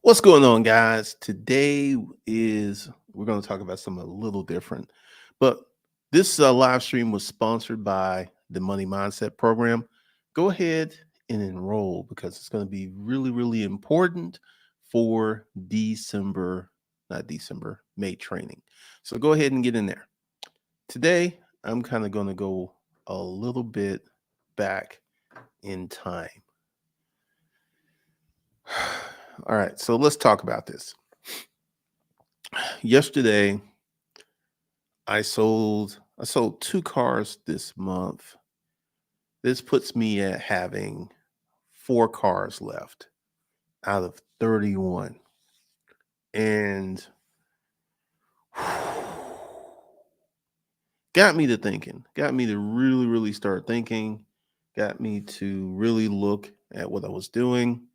What's going on, guys? Today is we're going to talk about something a little different, but this live stream was sponsored by the Money Mindset Program. Go ahead and enroll because it's going to be really, really important for not December, May training. So go ahead and get in there. Today, I'm kind of going to go a little bit back in time. All right, so let's talk about this. Yesterday, I sold two cars this month. This puts me at having four cars left out of 31. And got me to thinking, got me to really, really start thinking, got me to really look at what I was doing.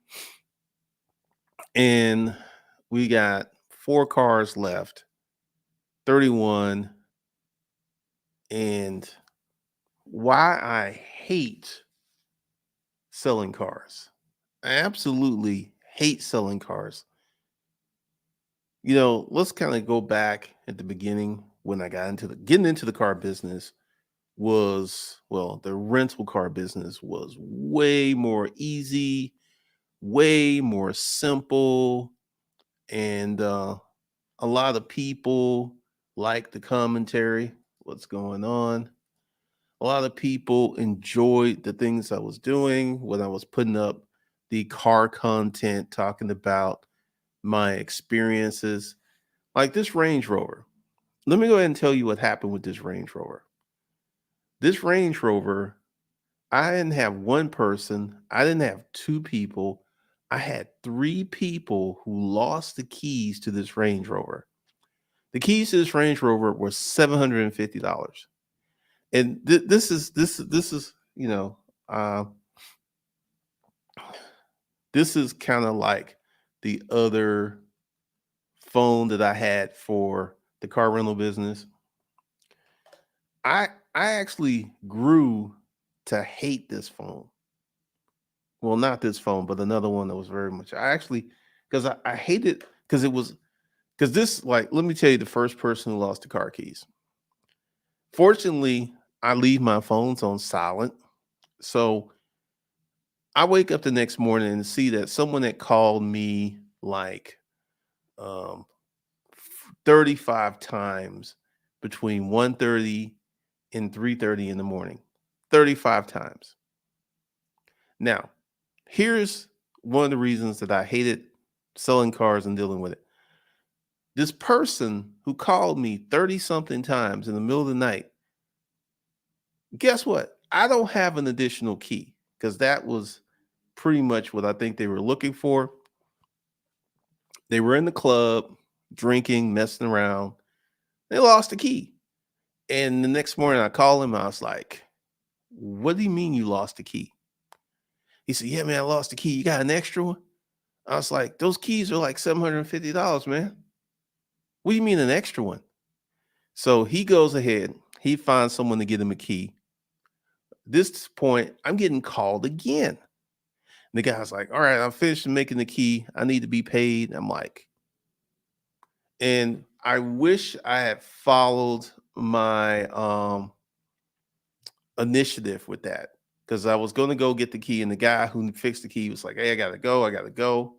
And we got four cars left, 31. And why I hate selling cars. I absolutely hate selling cars. Let's kind of go back at the beginning when I got into getting into the car business the rental car business was way more easy, way more simple, and a lot of people like the commentary, what's going on. A lot of people enjoyed the things I was doing when I was putting up the car content, talking about my experiences. Like this Range Rover. Let me go ahead and tell you what happened with this Range Rover. This Range Rover, I didn't have one person, I didn't have two people. I had three people who lost the keys to this Range Rover. The keys to this Range Rover were $750. And this is uh, this is kind of like the other phone that I had for the car rental business. I actually grew to hate this phone. Well, not this phone, but another one that was very much. I actually because I hated because it was because this like let me tell you the first person who lost the car keys. Fortunately, I leave my phones on silent. So I wake up the next morning and see that someone had called me like um 35 times between 1:30 and 3:30 in the morning. 35 times. Now, here's one of the reasons that I hated selling cars and dealing with it. This person who called me 30 something times in the middle of the night, guess what? I don't have an additional key because that was pretty much what I think they were looking for. They were in the club, drinking, messing around. They lost the key. And the next morning I called him. I was like, "What do you mean you lost the key?" He said, "Yeah, man, I lost the key. You got an extra one?" I was like, "Those keys are like $750, man. What do you mean an extra one?" So he goes ahead. He finds someone to get him a key. This point, I'm getting called again. The guy's like, "All right, I'm finished making the key. I need to be paid." I'm like, and I wish I had followed my initiative with that because I was going to go get the key, and the guy who fixed the key was like, "Hey, I gotta go. I gotta go."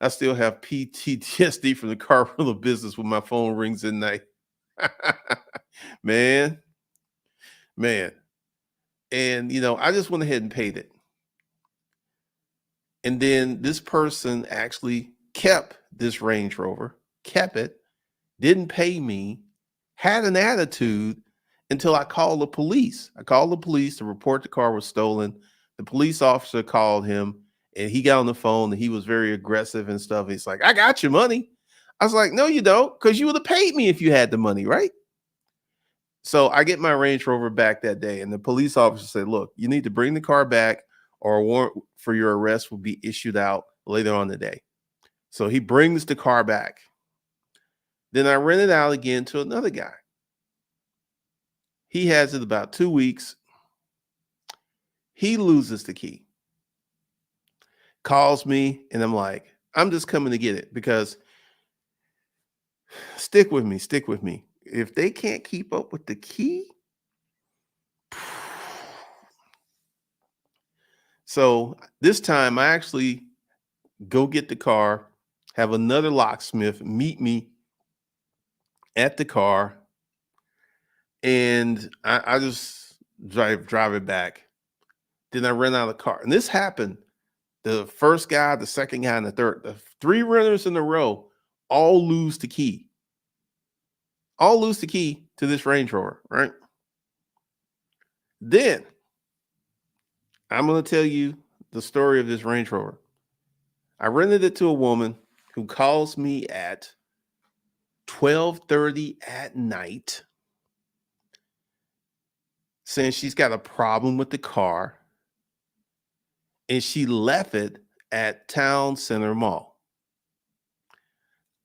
I still have PTSD from the car rental business when my phone rings at night. man, man. And I just went ahead and paid it. And then this person actually kept this Range Rover, kept it, didn't pay me, had an attitude until I called the police. I called the police to report the car was stolen. The police officer called him and he got on the phone and he was very aggressive and stuff. He's like, "I got your money." I was like, "No, you don't, because you would have paid me if you had the money, right?" So I get my Range Rover back that day, and the police officer said, "Look, you need to bring the car back, or a warrant for your arrest will be issued out later on the day." So he brings the car back. Then I rent it out again to another guy. He has it about 2 weeks. He loses the key, calls me, and I'm like, I'm just coming to get it because stick with me, stick with me. If they can't keep up with the key, so this time I actually go get the car, have another locksmith meet me at the car, and I just drive it back. Then I run out of the car. And this happened the first guy, the second guy, and the third. The three runners in a row all lose the key. All lose the key to this Range Rover, right? Then I'm going to tell you the story of this Range Rover. I rented it to a woman who calls me at 12:30 at night saying she's got a problem with the car and she left it at Town Center Mall.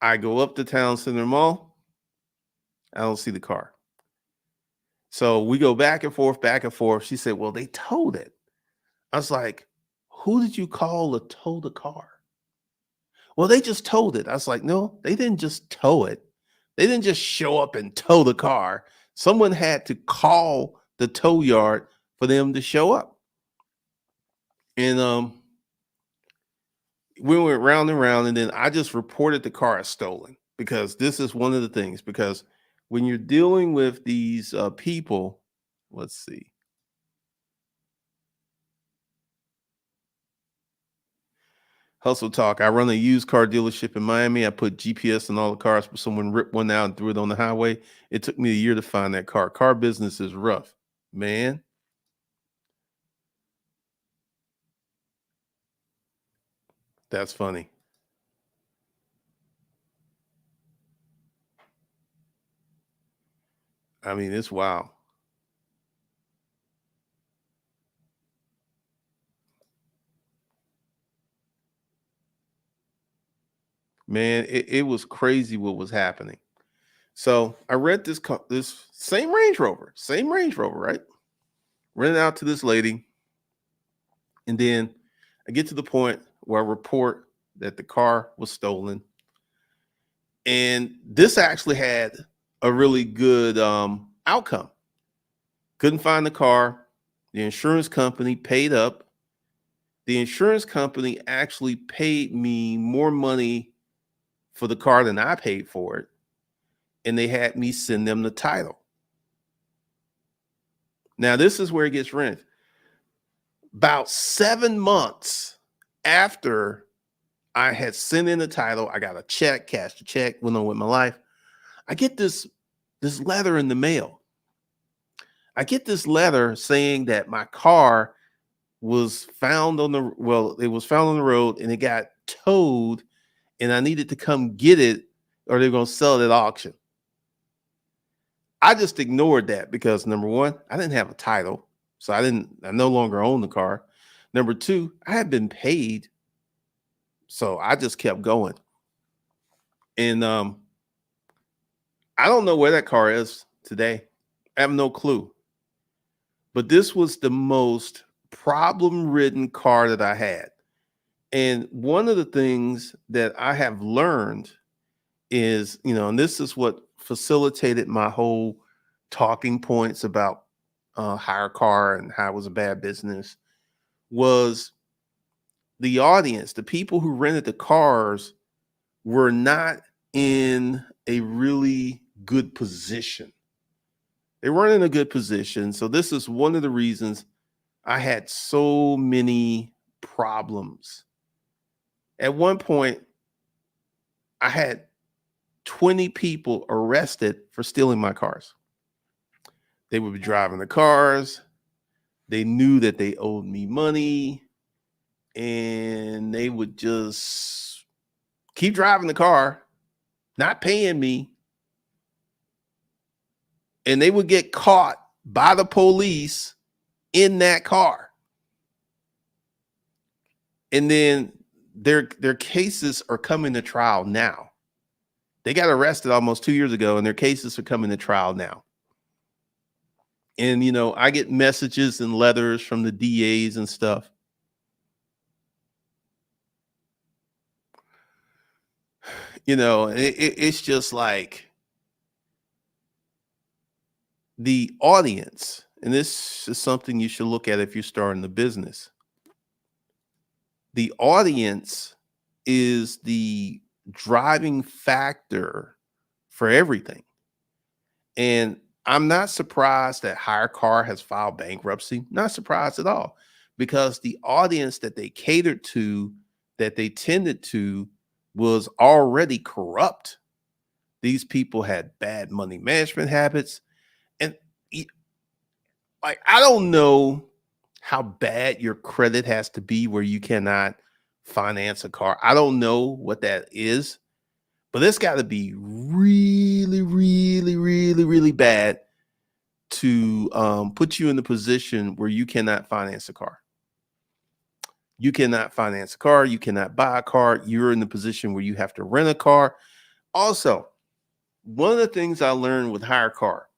I go up to Town Center Mall. I don't see the car. So we go back and forth, back and forth. She said, well, they towed it. I was like, who did you call to tow the car? Well, they just towed it. I was like, no, they didn't just tow it. They didn't just show up and tow the car. Someone had to call the tow yard for them to show up. And we went round and round, and then I just reported the car as stolen because this is one of the things. Because when you're dealing with these people, let's see. Hustle Talk. I run a used car dealership in Miami. I put GPS on all the cars, but someone ripped one out and threw it on the highway. It took me a year to find that car. Car business is rough, man. That's funny. I mean, it's wild. Man, it was crazy what was happening. So I read this same Range Rover, right? Rented out to this lady, and then I get to the point where I report that the car was stolen, and this actually had a really good outcome. Couldn't find the car. The insurance company paid up. The insurance company actually paid me more money for the car than I paid for it, and they had me send them the title. Now, this is where it gets rent. About 7 months after I had sent in the title, I got a check, cashed a check, went on with my life. I get this letter in the mail. I get this letter saying that my car was found on the it was found on the road and it got towed, and I needed to come get it or they're going to sell it at auction. I just ignored that because number one, I didn't have a title. So I no longer own the car. Number two, I had been paid. So I just kept going. And I don't know where that car is today. I have no clue. But this was the most problem ridden car that I had. And one of the things that I have learned is, and this is what facilitated my whole talking points about hire car and how it was a bad business was the audience, the people who rented the cars were not in a really good position. They weren't in a good position. So this is one of the reasons I had so many problems. At one point, I had 20 people arrested for stealing my cars. They would be driving the cars. They knew that they owed me money, and they would just keep driving the car, not paying me. And they would get caught by the police in that car. And then their cases are coming to trial now. They got arrested almost 2 years ago, and their cases are coming to trial now. And I get messages and letters from the DAs and stuff. It's just like the audience, and this is something you should look at if you're starting a business. The audience is the driving factor for everything. And I'm not surprised that Hire Car has filed bankruptcy. Not surprised at all, because the audience that they catered to, that they tended to, was already corrupt. These people had bad money management habits. And y- like, I don't know how bad your credit has to be where you cannot finance a car. I don't know what that is, but it's got to be really, really, really, really bad to put you in the position where you cannot finance a car. You cannot finance a car. You cannot buy a car. You're in the position where you have to rent a car. Also, one of the things I learned with Hire Car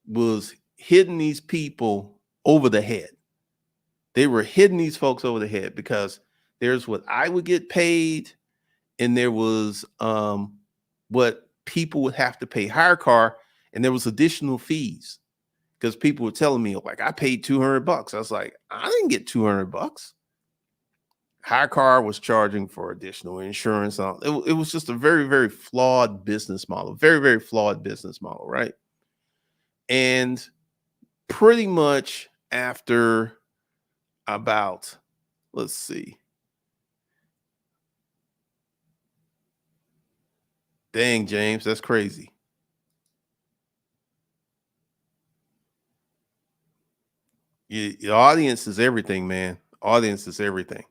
was hitting these people over the head. They were hitting these folks over the head because there's what I would get paid, and there was what people would have to pay Hire Car, and there was additional fees because people were telling me, like, I paid $200. I was like, I didn't get $200. Hire Car was charging for additional insurance. It was just a very, very flawed business model. Very, very flawed business model, right? And pretty much after about, let's see, dang, James, that's crazy. Your audience is everything, man. Audience is everything.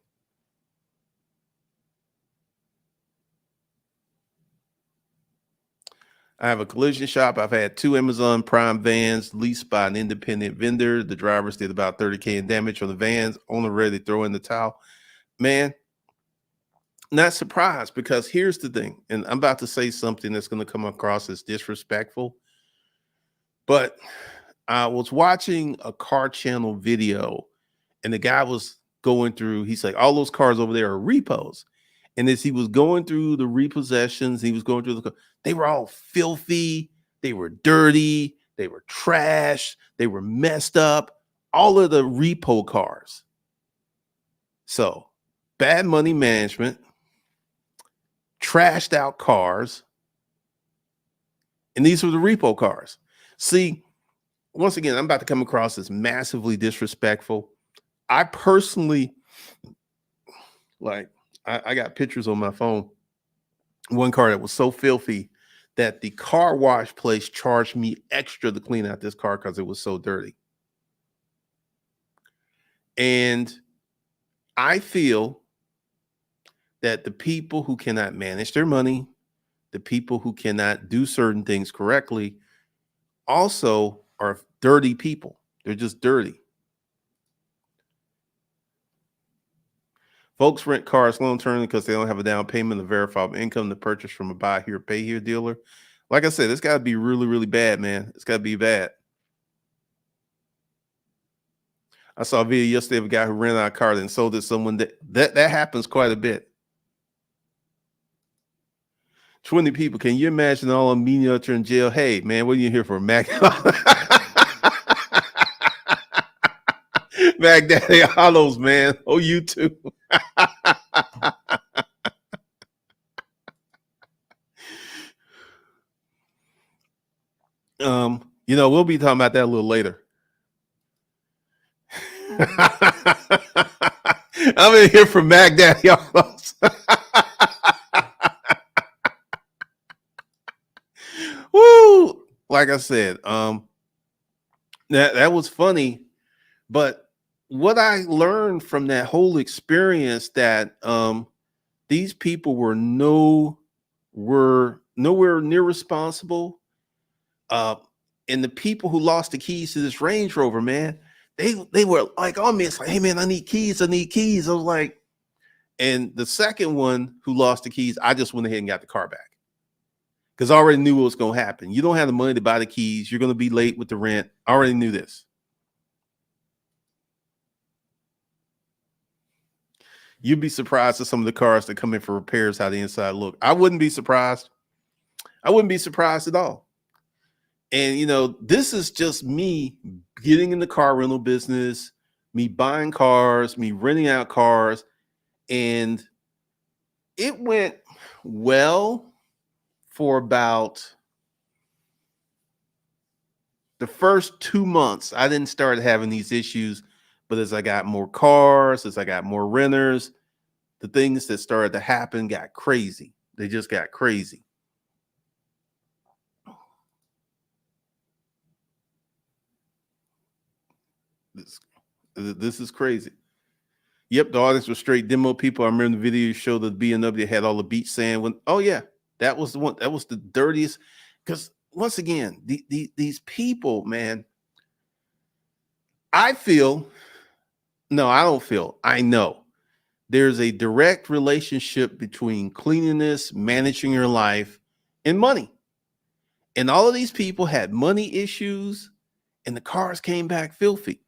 I have a collision shop. I've had 2 Amazon Prime vans leased by an independent vendor. The drivers did about 30K in damage on the vans. Owner ready to throw in the towel. Man, not surprised, because here's the thing, and I'm about to say something that's going to come across as disrespectful, but I was watching a car channel video, and the guy was going through, he's like, all those cars over there are repos. And as he was going through the repossessions, he was going through they were all filthy, they were dirty, they were trash, they were messed up, all of the repo cars. So, bad money management, trashed out cars, and these were the repo cars. See, once again, I'm about to come across as massively disrespectful. I personally, like, I got pictures on my phone. One car that was so filthy that the car wash place charged me extra to clean out this car because it was so dirty. And I feel that the people who cannot manage their money, the people who cannot do certain things correctly, also are dirty people. They're just dirty. Folks rent cars long term because they don't have a down payment or verifiable income to purchase from a buy here, pay here dealer. Like I said, it's got to be really, really bad, man. It's got to be bad. I saw a video yesterday of a guy who rented out a car and sold it to someone. That happens quite a bit. 20 people. Can you imagine all of miniature in jail? Hey, man, what are you here for? Mac Mac Daddy Hollows, man. Oh, you too. We'll be talking about that a little later. I'm in here for Mac Daddy Hollows. Woo! Like I said, that was funny, but what I learned from that whole experience, that these people were nowhere near responsible. And the people who lost the keys to this Range Rover, man, they were like on me. It's like, hey man, I need keys. I need keys. I was like, and the second one who lost the keys, I just went ahead and got the car back because I already knew what was going to happen. You don't have the money to buy the keys. You're going to be late with the rent. I already knew this. You'd be surprised at some of the cars that come in for repairs, how the inside look. I wouldn't be surprised. I wouldn't be surprised at all. And this is just me getting in the car rental business, me buying cars, me renting out cars, and it went well for about the first 2 months. I didn't start having these issues, but as I got more cars, as I got more renters, the things that started to happen got crazy. They just got crazy. This is crazy. Yep, the audience was straight demo people. I remember the video showed the BMW had all the beach sand. Oh yeah, that was the one. That was the dirtiest. Because once again, these people, man, I feel. No, I don't feel. I know there's a direct relationship between cleanliness, managing your life, and money. And all of these people had money issues, and the cars came back filthy.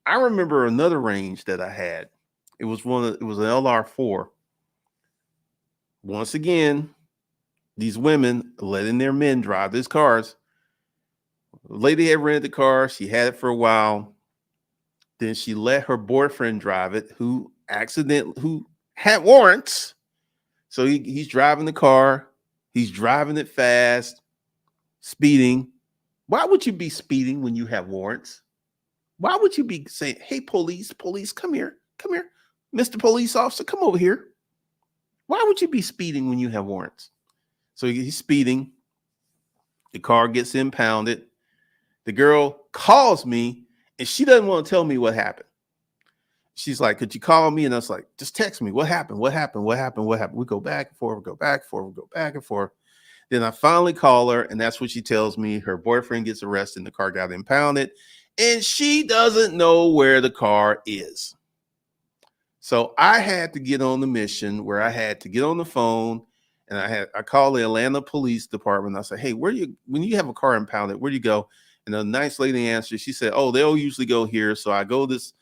I remember another range that I had. It was an LR4. Once again, these women letting their men drive these cars. The lady had rented the car. She had it for a while. Then she let her boyfriend drive it, who had warrants. So he's driving the car. He's driving it fast, speeding. Why would you be speeding when you have warrants? Why would you be saying, "Hey, police, come here, Mr. Police Officer, come over here"? Why would you be speeding when you have warrants? So he's speeding. The car gets impounded. The girl calls me and she doesn't want to tell me what happened. She's like, "Could you call me?" And I was like, "Just text me. What happened? What happened? What happened? What happened?" We go back and forth, we go back and forth, we go back and forth. Then I finally call her, and that's what she tells me. Her boyfriend gets arrested and the car got impounded, and she doesn't know where the car is. So I had to get on the mission where I had to get on the phone, and I called the Atlanta Police Department. I said, "Hey, when you have a car impounded, where do you go?" And the nice lady answered. She said, "Oh, they'll usually go here." So I go this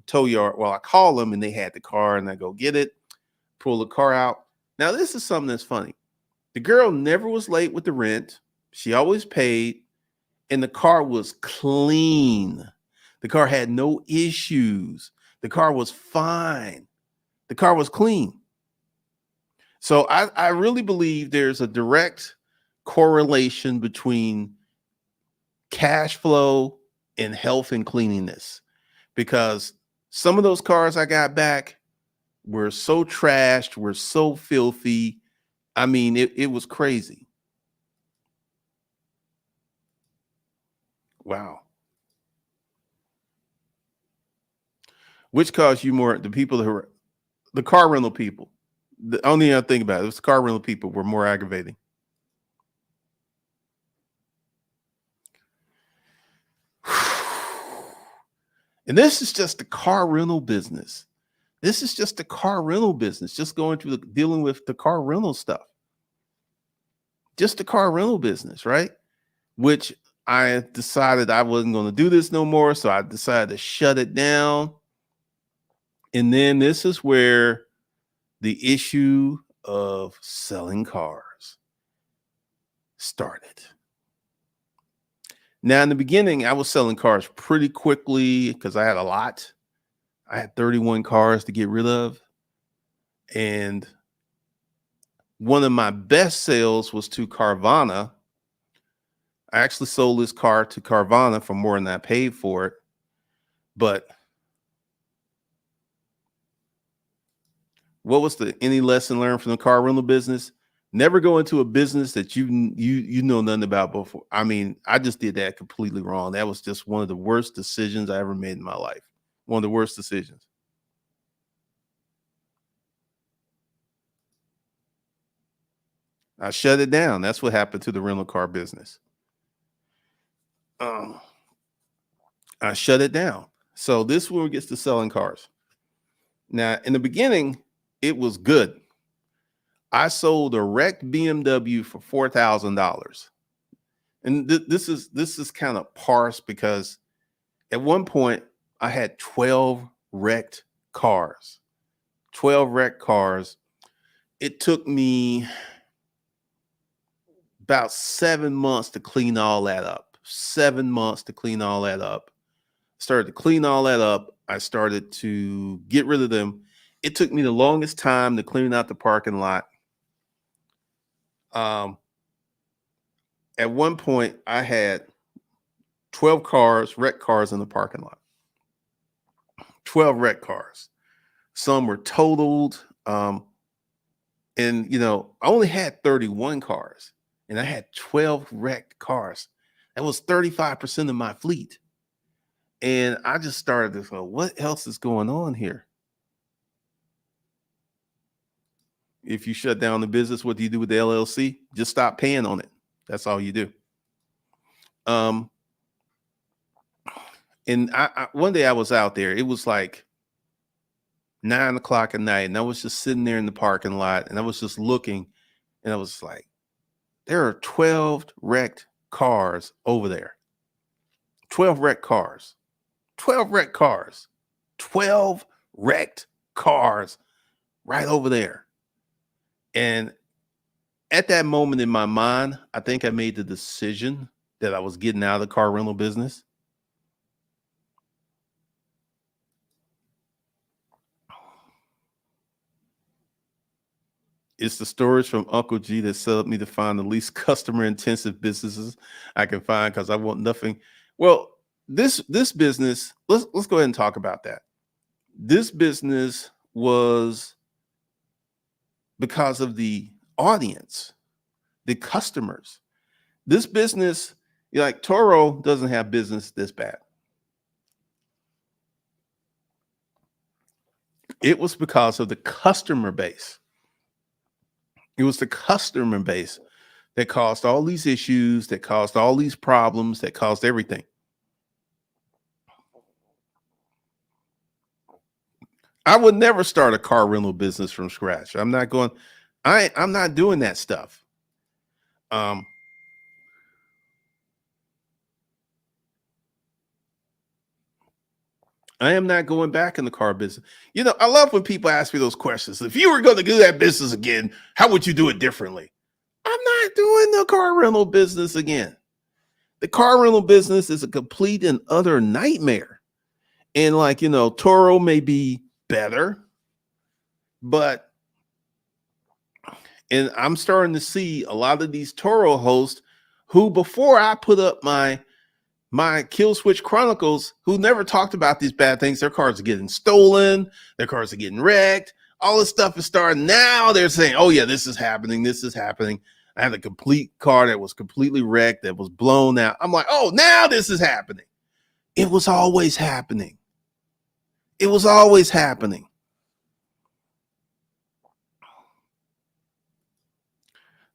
tow yard. Well, I call them and they had the car, and I go get it, pull the car out. Now this is something that's funny. The girl never was late with the rent. She always paid, and the car was clean. The car had no issues. The car was fine. The car was clean. So I really believe there's a direct correlation between cash flow and health and cleanliness, because some of those cars I got back were so trashed, were so filthy. I mean, it was crazy. Wow. Which caused you more, the people who were the car rental people? The only other thing about it was the car rental people were more aggravating. And this is just the car rental business. This is just the car rental business, just going through dealing with the car rental stuff. Just the car rental business, right? Which I decided I wasn't going to do this no more. So I decided to shut it down. And then this is where the issue of selling cars started. Now, in the beginning, I was selling cars pretty quickly because I had a lot. I had 31 cars to get rid of. And one of my best sales was to Carvana. I actually sold this car to Carvana for more than I paid for it. But what was any lesson learned from the car rental business? Never go into a business that you know nothing about before. I mean, I just did that completely wrong. That was just one of the worst decisions I ever made in my life. One of the worst decisions. I shut it down. That's what happened to the rental car business. Um, I shut it down. So this one gets to selling cars. Now, in the beginning, it was good. I sold a wrecked BMW for $4,000, and this is kind of parse because at one point I had 12 wrecked cars. 12 wrecked cars. It took me about 7 months to clean all that up. 7 months to clean all that up. Started to clean all that up. I started to get rid of them. It took me the longest time to clean out the parking lot. Um, at one point, I had 12 cars, wrecked cars in the parking lot. 12 wrecked cars. Some were totaled. And, I only had 31 cars and I had 12 wrecked cars. That was 35% of my fleet. And I just started to go, what else is going on here? If you shut down the business, what do you do with the LLC? Just stop paying on it. That's all you do. And one day I was out there. It was like 9 o'clock at night, and I was just sitting there in the parking lot, and I was just looking, and I was like, there are 12 wrecked cars over there. 12 wrecked cars. 12 wrecked cars. 12 wrecked cars right over there. And at that moment in my mind, I think I made the decision that I was getting out of the car rental business. It's the stories from Uncle G that set up me to find the least customer intensive businesses I can find because I want nothing. Well, this business, let's go ahead and talk about that. This business was because of the audience, the customers. This business, like Toro doesn't have business this bad. It was because of the customer base. It was the customer base that caused all these issues, that caused all these problems, that caused everything. I would never start a car rental business from scratch. I'm not doing that stuff. Um, I am not going back in the car business. I love when people ask me those questions. If you were going to do that business again, how would you do it differently? I'm not doing the car rental business again. The car rental business is a complete and utter nightmare. And Toro may be better, but and I'm starting to see a lot of these Toro hosts who, before I put up my Kill Switch Chronicles, who never talked about these bad things. Their cars are getting stolen. Their cars are getting wrecked. All this stuff is starting. Now they're saying, oh yeah, this is happening. This is happening. I had a complete car that was completely wrecked, that was blown out. I'm like, oh, now this is happening. It was always happening. It was always happening.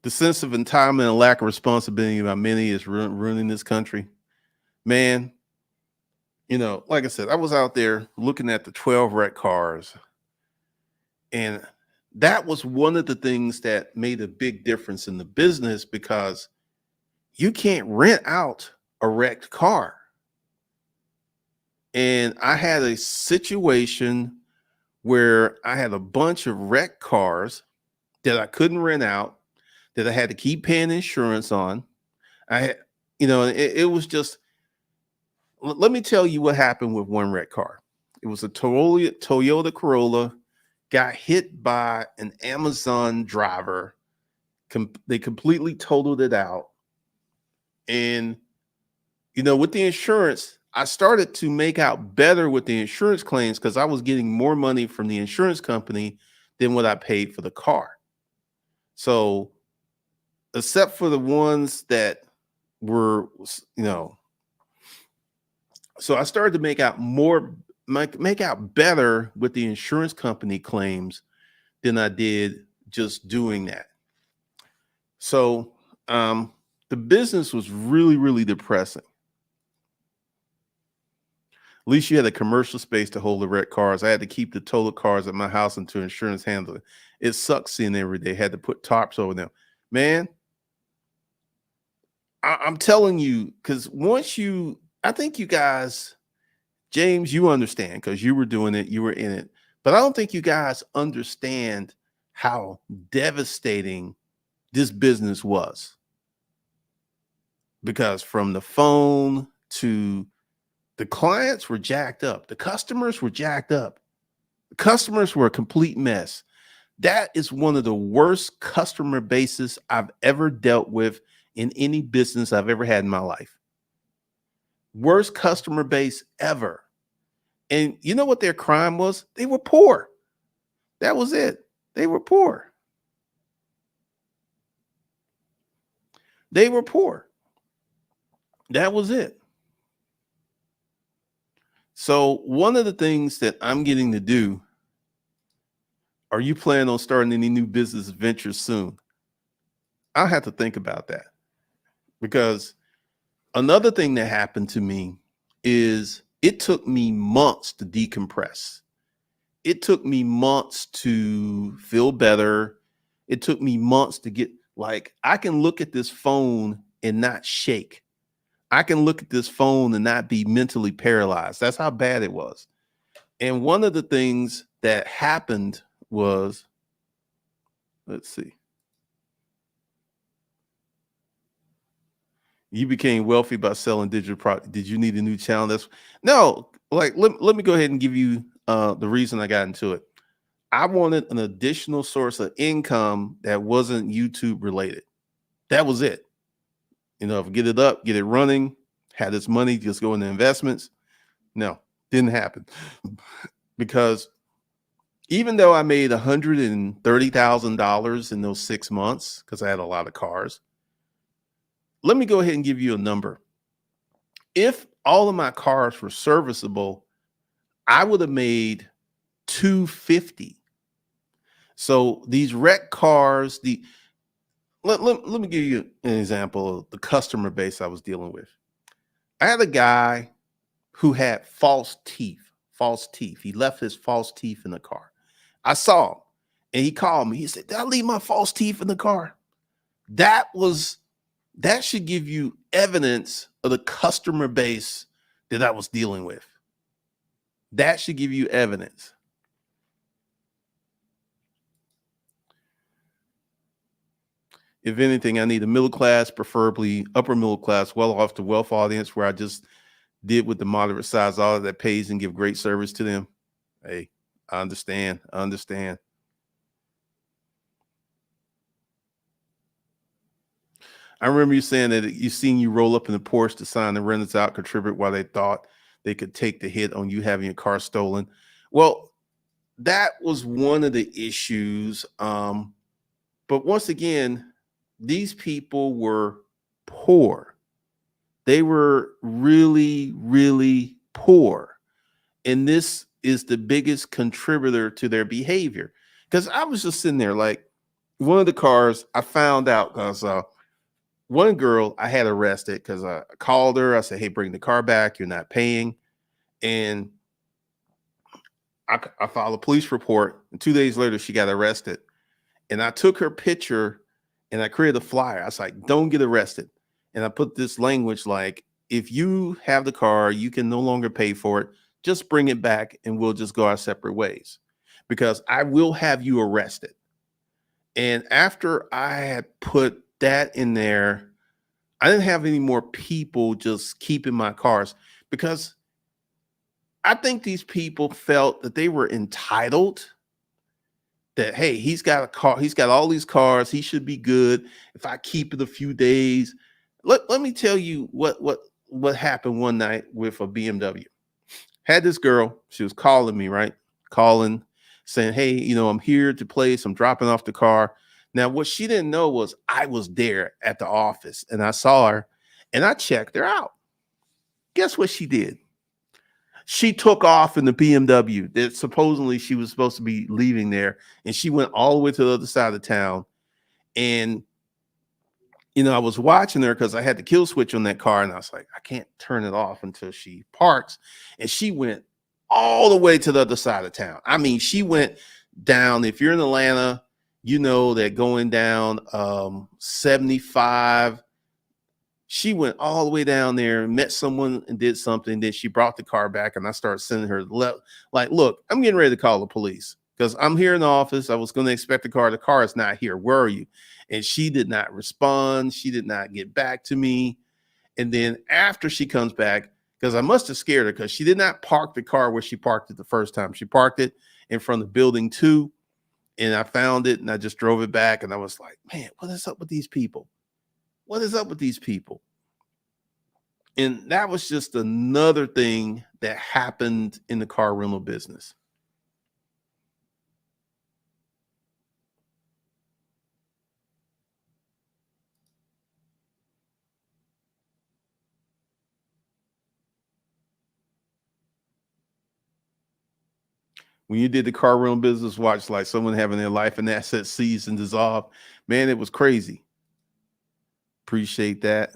The sense of entitlement and lack of responsibility by many is ruining this country. Man, like I said, I was out there looking at the 12 wrecked cars. And that was one of the things that made a big difference in the business, because you can't rent out a wrecked car. And I had a situation where I had a bunch of wrecked cars that I couldn't rent out, that I had to keep paying insurance on. I had, it was just, let me tell you what happened with one wrecked car. It was a Toyota Corolla, got hit by an Amazon driver. They completely totaled it out. And, with the insurance, I started to make out better with the insurance claims because I was getting more money from the insurance company than what I paid for the car. So, except for the ones that were, so I started to make out make out better with the insurance company claims than I did just doing that. So the business was really, really depressing. At least you had a commercial space to hold the wrecked cars. I had to keep the total cars at my house until insurance handled it. It sucks seeing every day. Had to put tarps over them. Man, I'm telling you, because I think you guys, James, you understand because you were doing it, you were in it. But I don't think you guys understand how devastating this business was, because from the phone to the clients were jacked up, the customers were jacked up, the customers were a complete mess. That is one of the worst customer bases I've ever dealt with in any business I've ever had in my life. Worst customer base ever. And you know what their crime was? They were poor. That was it. They were poor. They were poor. That was it. So one of the things that I'm getting to do, are you planning on starting any new business ventures soon? I'll have to think about that, because another thing that happened to me is it took me months to decompress. It took me months to feel better. It took me months to get, like, I can look at this phone and not shake. I can look at this phone and not be mentally paralyzed. That's how bad it was. And one of the things that happened was, let's see, you became wealthy by selling digital product. Did you need a new channel? That's no, like, let me go ahead and give you the reason I got into it. I wanted an additional source of income that wasn't YouTube related. That was it. If I get it up, get it running, had this money, just go into investments. No, didn't happen. Because even though I made $130,000 in those 6 months, because I had a lot of cars, let me go ahead and give you a number. If all of my cars were serviceable, I would have made $250. So these wrecked cars, let me give you an example of the customer base I was dealing with. I had a guy who had false teeth. He left his false teeth in the car. I saw him and he called me. He said, "Did I leave my false teeth in the car?" That should give you evidence of the customer base that I was dealing with. That should give you evidence. If anything, I need a middle class, preferably upper middle class, well off to wealth audience, where I just did with the moderate size audience that pays and give great service to them. Hey, I understand. I remember you saying that you seen you roll up in the Porsche to sign the renters out, contribute while they thought they could take the hit on you having your car stolen. Well, that was one of the issues. But once again, these people were poor. They were really, really poor. And this is the biggest contributor to their behavior. Because I was just sitting there, like, one of the cars I found out, because one girl I had arrested because I called her. I said, "Hey, bring the car back. You're not paying." And I filed a police report. And 2 days later, she got arrested. And I took her picture and I created a flyer. I was like, "Don't get arrested." And I put this language like, "If you have the car, you can no longer pay for it. Just bring it back and we'll just go our separate ways, because I will have you arrested." And after I had put that in there, I didn't have any more people just keeping my cars, because I think these people felt that they were entitled, that, hey, he's got a car, he's got all these cars, he should be good if I keep it a few days. Let me tell you what happened one night with a BMW. Had this girl, she was calling me, right? Calling, saying, "Hey, I'm here to place, I'm dropping off the car." Now, what she didn't know was I was there at the office and I saw her and I checked her out. Guess what she did? She took off in the BMW that supposedly she was supposed to be leaving there. And she went all the way to the other side of town. And, I was watching her because I had the kill switch on that car. And I was like, I can't turn it off until she parks. And she went all the way to the other side of town. I mean, she went down. If you're in Atlanta, you know that going down 75 She went all the way down there and met someone and did something. Then she brought the car back, and I started sending her like, look, I'm getting ready to call the police because I'm here in the office. I was going to expect the car. The car is not here. Where are you? And she did not respond. She did not get back to me. And then after she comes back, because I must have scared her because she did not park the car where she parked it the first time. She parked it in front of building 2, and I found it and I just drove it back. And I was like, man, what is up with these people? What is up with these people? And that was just another thing that happened in the car rental business. When you did the car rental business, watch like someone having their life and assets seized and dissolved. Man, it was crazy. Appreciate that.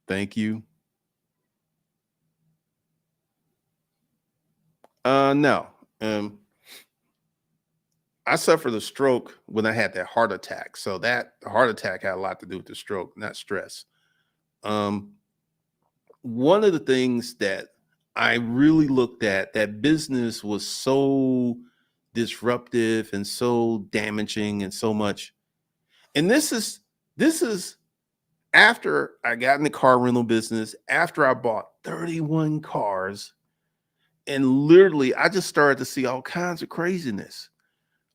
Thank you. No. I suffered a stroke when I had that heart attack. So that heart attack had a lot to do with the stroke, not stress. Um, One of the things that I really looked at, that business was so disruptive and so damaging and so much. And this is after I got in the car rental business, after I bought 31 cars, and literally I just started to see all kinds of craziness.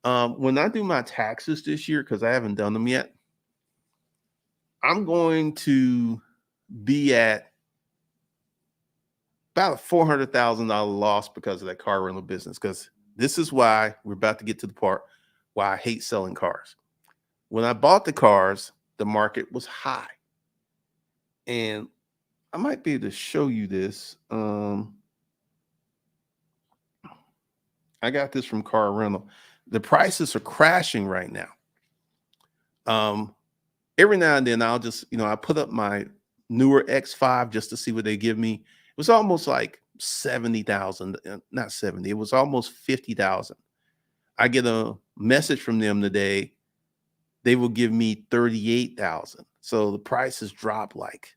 When I do my taxes this year, because I haven't done them yet, I'm going to be at about a $400,000 loss because of that car rental business. Because this is why we're about to get to the part why I hate selling cars. When I bought the cars, the market was high. And I might be able to show you this. I got this from Car Rental. The prices are crashing right now. Every now and then I'll just, I put up my newer X5 just to see what they give me. It was almost like 70,000, not 70. It was almost 50,000. I get a message from them today. They will give me 38,000. So the price has dropped like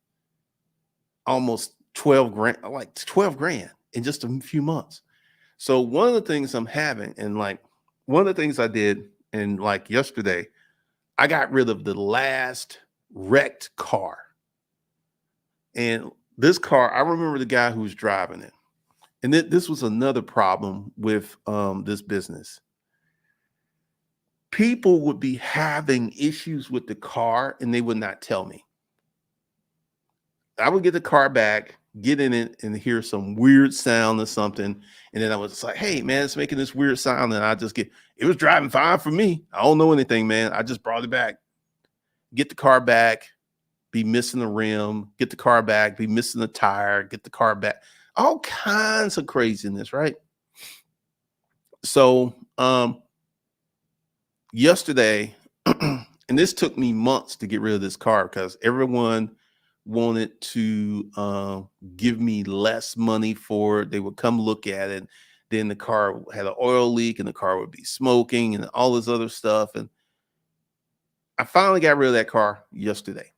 almost 12 grand, like 12 grand in just a few months. So one of the things I'm having, and like one of the things I did, and like yesterday, I got rid of the last wrecked car. And this car, I remember the guy who was driving it. And this was another problem with this business. People would be having issues with the car and they would not tell me. I would get the car back, get in it, and hear some weird sound or something. And then I was just like, hey, man, it's making this weird sound. And I just it was driving fine for me. I don't know anything, man. I just brought it back. Get the car back, be missing the rim, get the car back, be missing the tire, get the car back. All kinds of craziness, right? So yesterday, and this took me months to get rid of this car because everyone wanted to give me less money for it. They would come look at it. Then the car had an oil leak and the car would be smoking and all this other stuff. And I finally got rid of that car yesterday.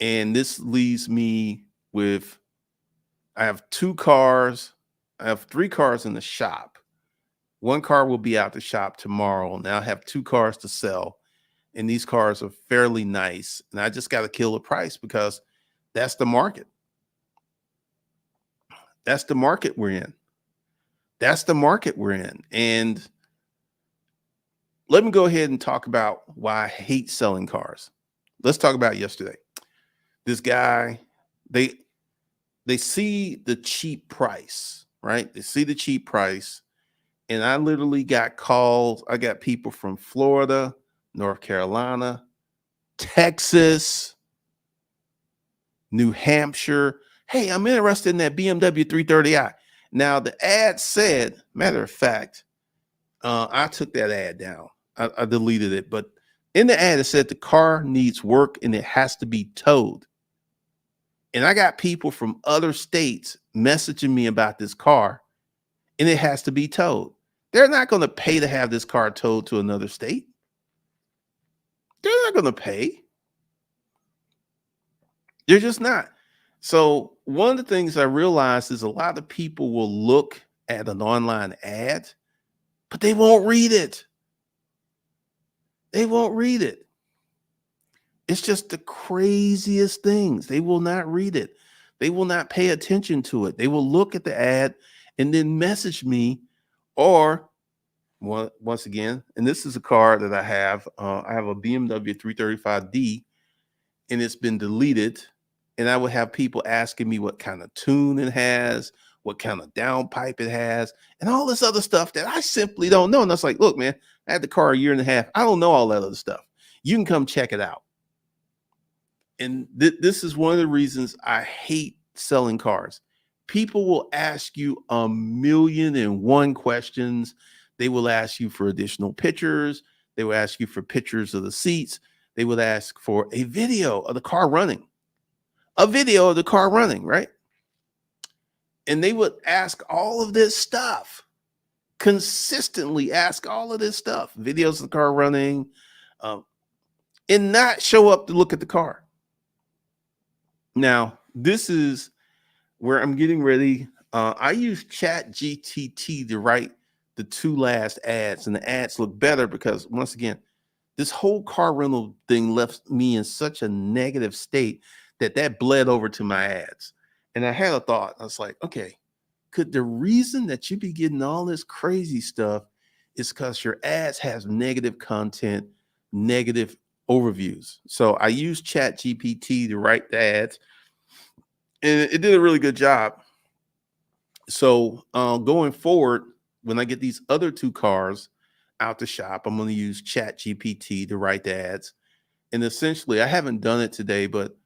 And this leaves me with, I have 2 cars. I have 3 cars in the shop. 1 car will be out the shop tomorrow. Now I have 2 cars to sell. And these cars are fairly nice. And I just got to kill the price because that's the market. That's the market we're in. That's the market we're in. And let me go ahead and talk about why I hate selling cars. Let's talk about yesterday. This guy, they see the cheap price, right? They see the cheap price. And I literally got calls. I got people from Florida, North Carolina, Texas, New Hampshire. Hey, I'm interested in that BMW 330i. Now, the ad said, matter of fact, I took that ad down. I deleted it. But in the ad, it said the car needs work and it has to be towed. And I got people from other states messaging me about this car, and it has to be towed. They're not going to pay to have this car towed to another state. They're not going to pay. They're just not. So one of the things I realized is a lot of people will look at an online ad, but they won't read it. They won't read it. It's just the craziest things. They will not read it. They will not pay attention to it. They will look at the ad and then message me, or once again, and this is a car that I have. I have a BMW 335D, and it's been deleted. And I would have people asking me what kind of tune it has, what kind of downpipe it has, and all this other stuff that I simply don't know. And I was like, look, man, I had the car a year and a half. I don't know all that other stuff. You can come check it out. And this is one of the reasons I hate selling cars. People will ask you a million and one questions. They will ask you for additional pictures. They will ask you for pictures of the seats. They would ask for a video of the car running, right? And they would ask all of this stuff, consistently ask all of this stuff, videos of the car running, um, and not show up to look at the car. Now, this is where I'm getting ready. I use Chat GPT to write the two last ads, and the ads look better because, once again, this whole car rental thing left me in such a negative state that bled over to my ads. And I had a thought. I was like, okay, could the reason that you be getting all this crazy stuff is because your ads has negative content, negative overviews? So I used Chat GPT to write the ads, and it did a really good job. So going forward, when I get these other two cars out the shop, I'm going to use Chat GPT to write the ads. And essentially, I haven't done it today, but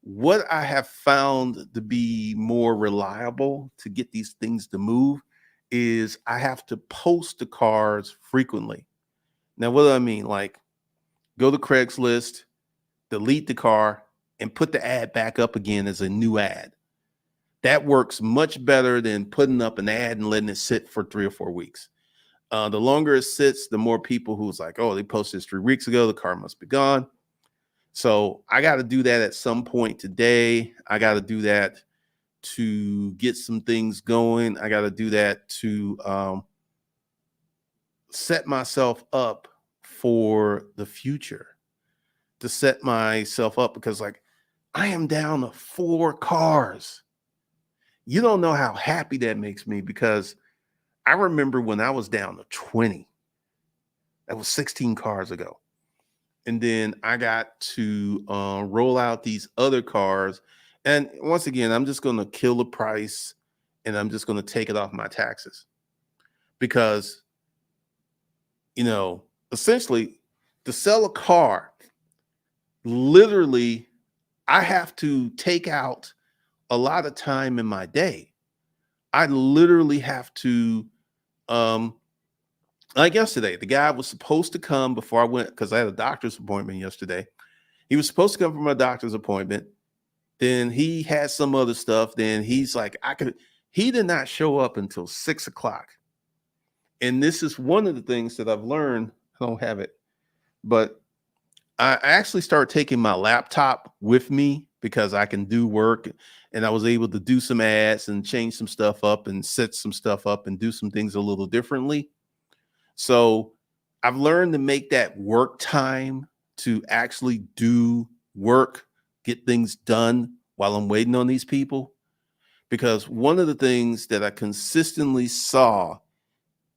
what I have found to be more reliable to get these things to move is I have to post the cars frequently. Now, what do I mean? Like, go to Craigslist, delete the car, and put the ad back up again as a new ad. That works much better than putting up an ad and letting it sit for 3 or 4 weeks. The longer it sits, the more people who's like, oh, they posted this 3 weeks ago, the car must be gone. So I got to do that at some point today. I got to do that to get some things going. I got to do that to set myself up for the future, to set myself up, because like I am down to 4 cars. You don't know how happy that makes me, because I remember when I was down to 20. That was 16 cars ago. And then I got to roll out these other cars. And once again, I'm just going to kill the price, and I'm just going to take it off my taxes, because, essentially, to sell a car, literally, I have to take out a lot of time in my day. I literally have to, like yesterday, the guy was supposed to come before I went, because I had a doctor's appointment yesterday. He was supposed to come for my doctor's appointment. Then he had some other stuff. Then he's like, he did not show up until 6 o'clock. And this is one of the things that I've learned. I don't have it, but I actually started taking my laptop with me because I can do work, and I was able to do some ads and change some stuff up and set some stuff up and do some things a little differently. So I've learned to make that work time to actually do work, get things done while I'm waiting on these people. Because one of the things that I consistently saw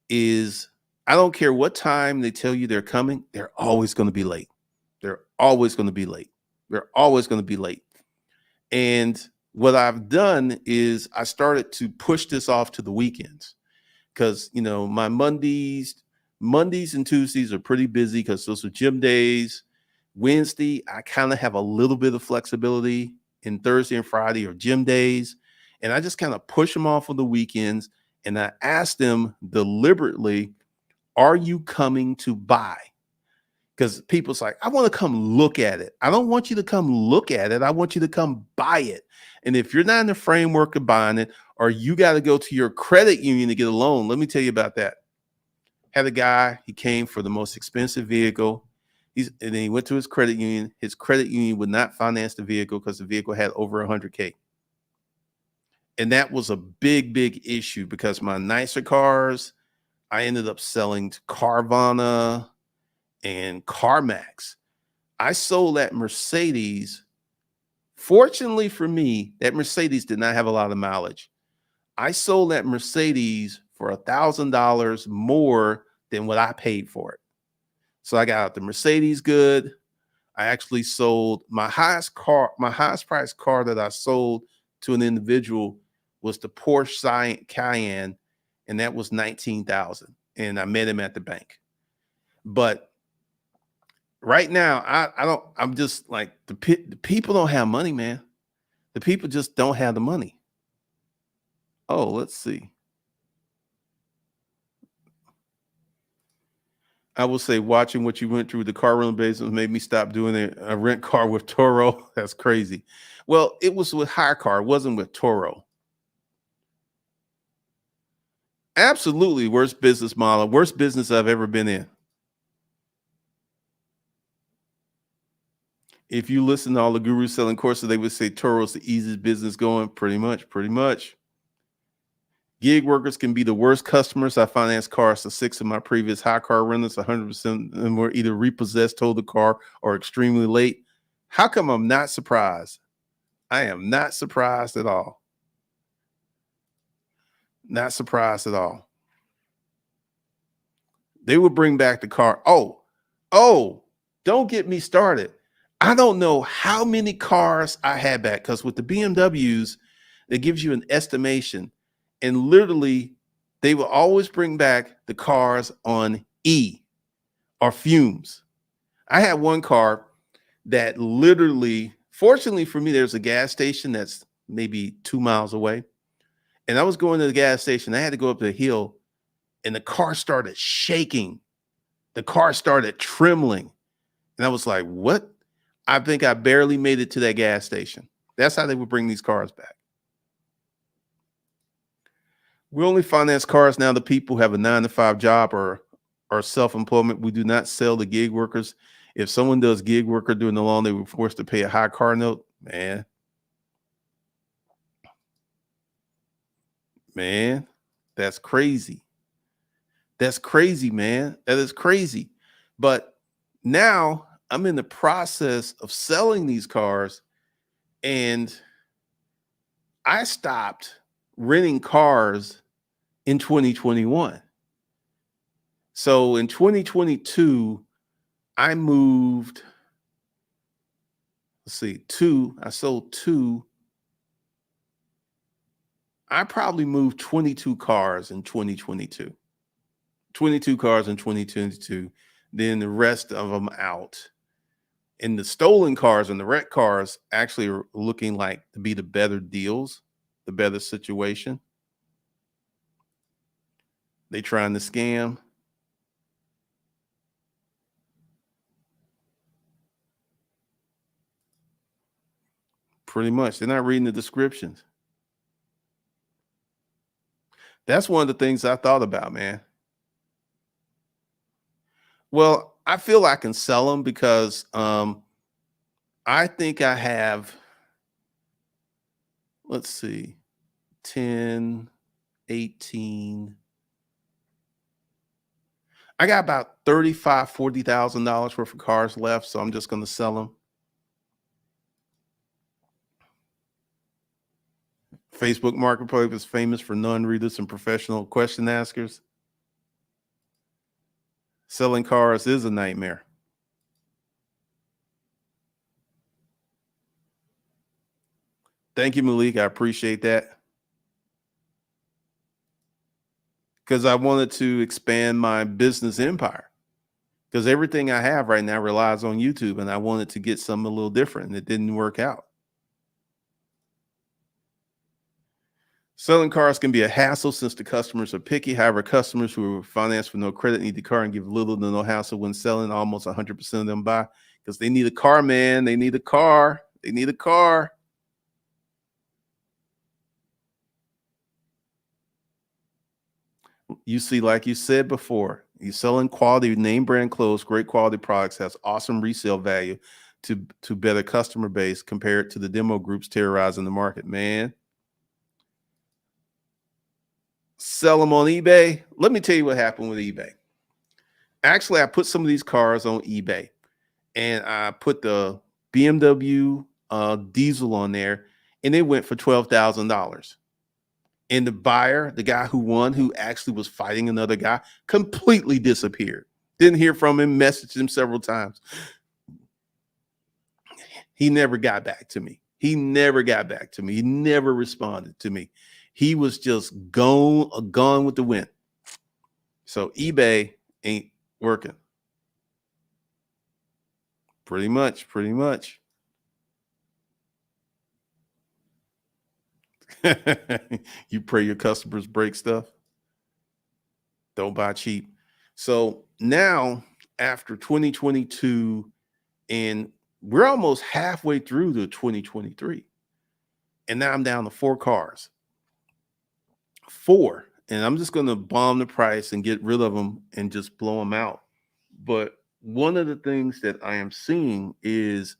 is, I don't care what time they tell you they're coming, they're always going to be late. They're always going to be late. They're always going to be late. And what I've done is I started to push this off to the weekends, because, my Mondays and Tuesdays are pretty busy because those are gym days. Wednesday, I kind of have a little bit of flexibility, and Thursday and Friday are gym days. And I just kind of push them off on the weekends. And I ask them deliberately, are you coming to buy? Because people's like, I want to come look at it. I don't want you to come look at it. I want you to come buy it. And if you're not in the framework of buying it, or you got to go to your credit union to get a loan, let me tell you about that. Had a guy, he came for the most expensive vehicle. And then he went to his credit union. His credit union would not finance the vehicle because the vehicle had over 100K. And that was a big, big issue because my nicer cars, I ended up selling to Carvana and CarMax. I sold that Mercedes. Fortunately for me, that Mercedes did not have a lot of mileage. I sold that Mercedes for $1,000 more than what I paid for it. So I got out the Mercedes good. I actually sold my highest price car that I sold to an individual was the Porsche Cayenne, and that was 19,000. And I met him at the bank. But right now, I'm just like the people don't have money, man. The people just don't have the money. Oh, let's see. I will say watching what you went through the car rental business made me stop doing a rent car with Toro. That's crazy. Well, it was with hire car, it wasn't with Toro. Absolutely worst business model, worst business I've ever been in. If you listen to all the gurus selling courses, they would say Toro's the easiest business going. Pretty much, pretty much. Gig workers can be the worst customers. I financed cars to 6 of my previous high car rentals. 100% of them were either repossessed, told the car, or extremely late. How come I'm not surprised? I am not surprised at all. Not surprised at all. They would bring back the car. Oh, don't get me started. I don't know how many cars I had back because with the BMWs, it gives you an estimation. And literally, they will always bring back the cars on E or fumes. I had one car that literally, fortunately for me, there's a gas station that's maybe 2 miles away. And I was going to the gas station. I had to go up the hill and the car started shaking. The car started trembling. And I was like, what? I think I barely made it to that gas station. That's how they would bring these cars back. We only finance cars now to people who have a 9-to-5 job or self-employment. We do not sell to gig workers. If someone does gig worker during the loan, they were forced to pay a high car note. Man, that's crazy. That's crazy, man. That is crazy. But now I'm in the process of selling these cars, and I stopped renting cars in 2021. So in 2022, I moved, I sold two. I probably moved 22 cars in 2022. 22 cars in 2022. Then the rest of them out. And the stolen cars and the wrecked cars actually are looking like to be the better deals, the better situation. They trying to scam. Pretty much. They're not reading the descriptions. That's one of the things I thought about, man. Well, I feel I can sell them because I think I have, let's see, 10, 18. I got about $40,000 worth of cars left, so I'm just going to sell them. Facebook Marketplace is famous for non-readers and professional question askers. Selling cars is a nightmare. Thank you, Malik. I appreciate that. Because I wanted to expand my business empire. Because everything I have right now relies on YouTube, and I wanted to get something a little different, and it didn't work out. Selling cars can be a hassle since the customers are picky. However, customers who are financed with no credit need the car and give little to no hassle when selling. Almost 100% of them buy because they need a car, man. They need a car. They need a car. You see, like you said before, You're selling quality name brand clothes, great quality products, has awesome resale value to better customer base compared to the demo groups terrorizing the market. Man, sell them on eBay. Let me tell you what happened with eBay. Actually, I put some of these cars on eBay, and I put the BMW diesel on there, and it went for $12,000. And the buyer, the guy who won, who actually was fighting another guy, completely disappeared. Didn't hear from him, messaged him several times. He never got back to me. He never got back to me. He never responded to me. He was just gone with the wind. So eBay ain't working. Pretty much, pretty much. You pray your customers break stuff. Don't buy cheap. So now, after 2022, and we're almost halfway through to 2023, and now I'm down to 4 cars. 4. And I'm just going to bomb the price and get rid of them and just blow them out. But one of the things that I am seeing is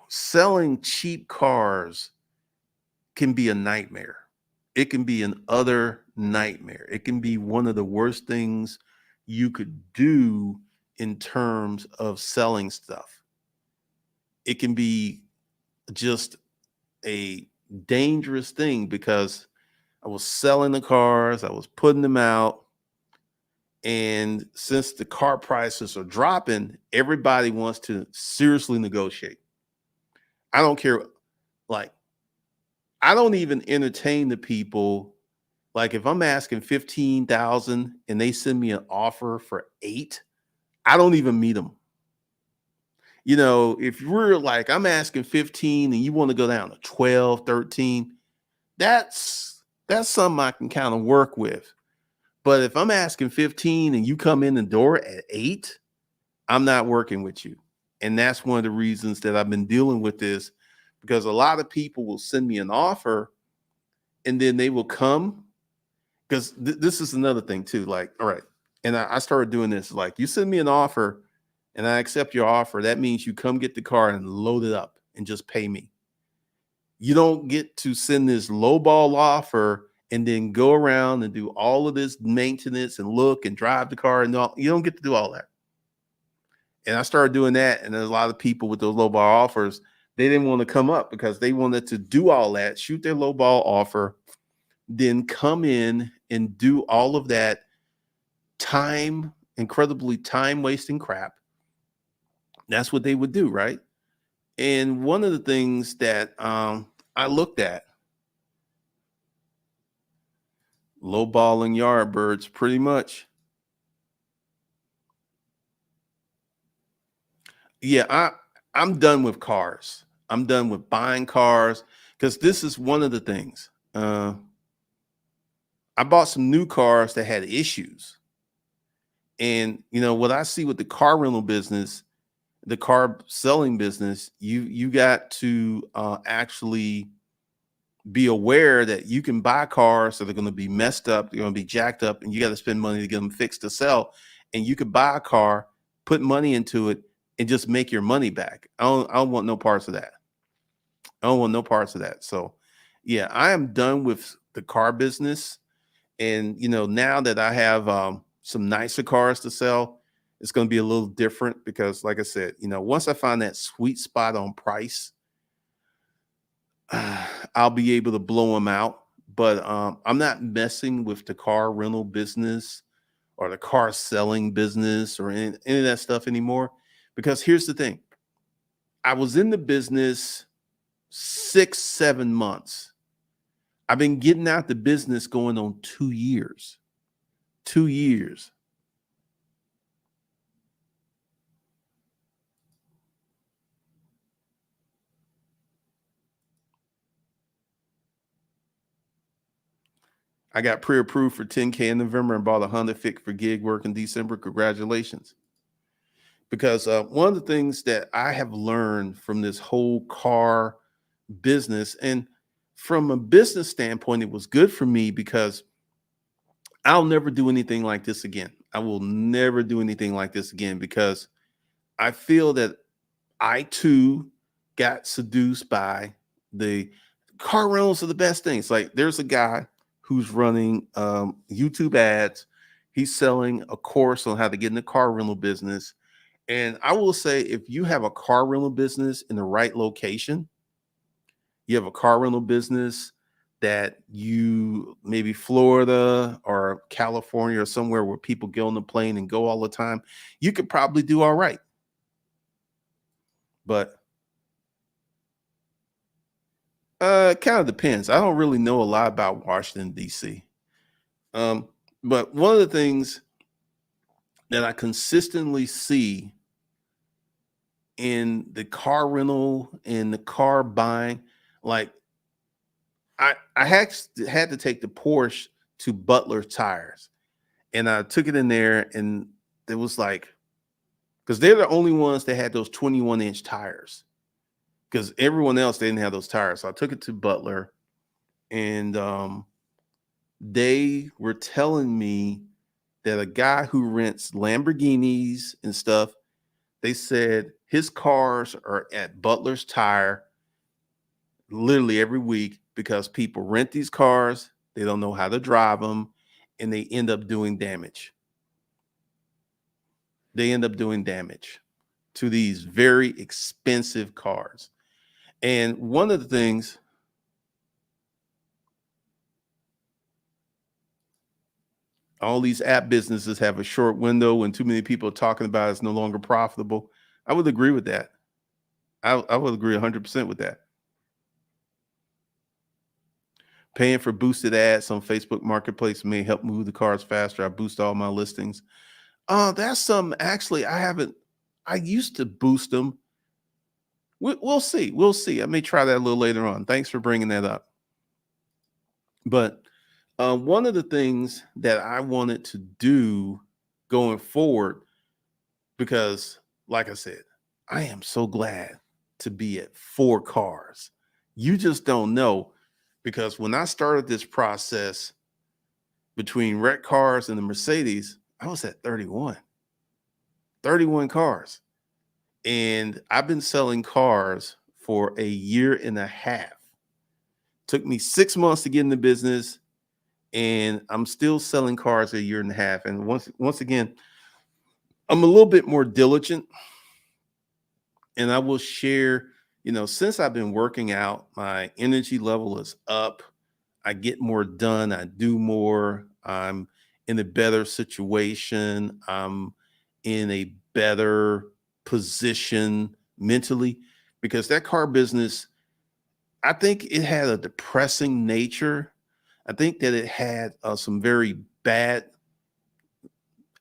selling cheap cars can be a nightmare. It can be an utter nightmare. It can be one of the worst things you could do in terms of selling stuff. It can be just a dangerous thing because I was selling the cars, I was putting them out. And since the car prices are dropping, everybody wants to seriously negotiate. I don't care. Like, I don't even entertain the people. Like, if I'm asking 15,000 and they send me an offer for 8, I don't even meet them. You know, if we're like, I'm asking 15 and you want to go down to 12, 13, that's something I can kind of work with. But if I'm asking 15 and you come in the door at 8, I'm not working with you. And that's one of the reasons that I've been dealing with this, because a lot of people will send me an offer and then they will come, because this is another thing too. Like, all right. And I started doing this. Like, you send me an offer and I accept your offer. That means you come get the car and load it up and just pay me. You don't get to send this lowball offer and then go around and do all of this maintenance and look and drive the car and all. You don't get to do all that. And I started doing that. And there's a lot of people with those lowball offers, they didn't want to come up because they wanted to do all that, shoot their lowball offer, then come in and do all of that incredibly time wasting crap. That's what they would do, right? And one of the things that I looked at, lowballing yardbirds, pretty much. Yeah, I'm done with cars. I'm done with buying cars, because this is one of the things. I bought some new cars that had issues. And what I see with the car rental business, the car selling business, you got to actually be aware that you can buy cars that are going to be messed up, they're going to be jacked up, and you got to spend money to get them fixed to sell. And you could buy a car, put money into it, and just make your money back. I don't want no parts of that. I don't want no parts of that. So yeah, I am done with the car business. And now that I have some nicer cars to sell, it's going to be a little different, because like I said, once I find that sweet spot on price, I'll be able to blow them out. But I'm not messing with the car rental business or the car selling business or any of that stuff anymore. Because here's the thing. I was in the business 6, 7 months. I've been getting out the business going on 2 years. 2 years. I got pre-approved for 10K in November and bought a Honda Fit for gig work in December. Congratulations. Because one of the things that I have learned from this whole car business, and from a business standpoint, it was good for me because I'll never do anything like this again. I will never do anything like this again because I feel that I too got seduced by the car rentals are the best things. Like there's a guy who's running YouTube ads. He's selling a course on how to get in the car rental business. And I will say, if you have a car rental business in the right location, you have a car rental business that you maybe Florida or California or somewhere where people get on the plane and go all the time, you could probably do all right. But it kind of depends. I don't really know a lot about Washington, D.C. Um, but one of the things that I consistently see in the car rental and the car buying, like I had to take the Porsche to Butler Tires, and I took it in there, and it was like because they're the only ones that had those 21-inch tires. Because everyone else they didn't have those tires, so I took it to Butler, and they were telling me that a guy who rents Lamborghinis and stuff, they said his cars are at Butler's Tire literally every week because people rent these cars, they don't know how to drive them, and they end up doing damage. They end up doing damage to these very expensive cars. And one of the things, all these app businesses have a short window when too many people are talking about it's no longer profitable. I would agree with that. I would agree 100% with that. Paying for boosted ads on Facebook Marketplace may help move the cars faster. I boost all my listings. That's some actually I haven't. I used to boost them. We'll see. We'll see. I may try that a little later on. Thanks for bringing that up. But one of the things that I wanted to do going forward, because like I said, I am so glad to be at 4 cars. You just don't know because when I started this process between rec cars and the Mercedes, I was at 31 cars. And I've been selling cars for a year and a half. Took me 6 months to get in the business, and I'm still selling cars a year and a half. And once again, I'm a little bit more diligent, and I will share, since I've been working out, my energy level is up. I get more done, I do more. I'm in a better situation. I'm in a better position mentally because that car business, I think it had a depressing nature. I think that it had some very bad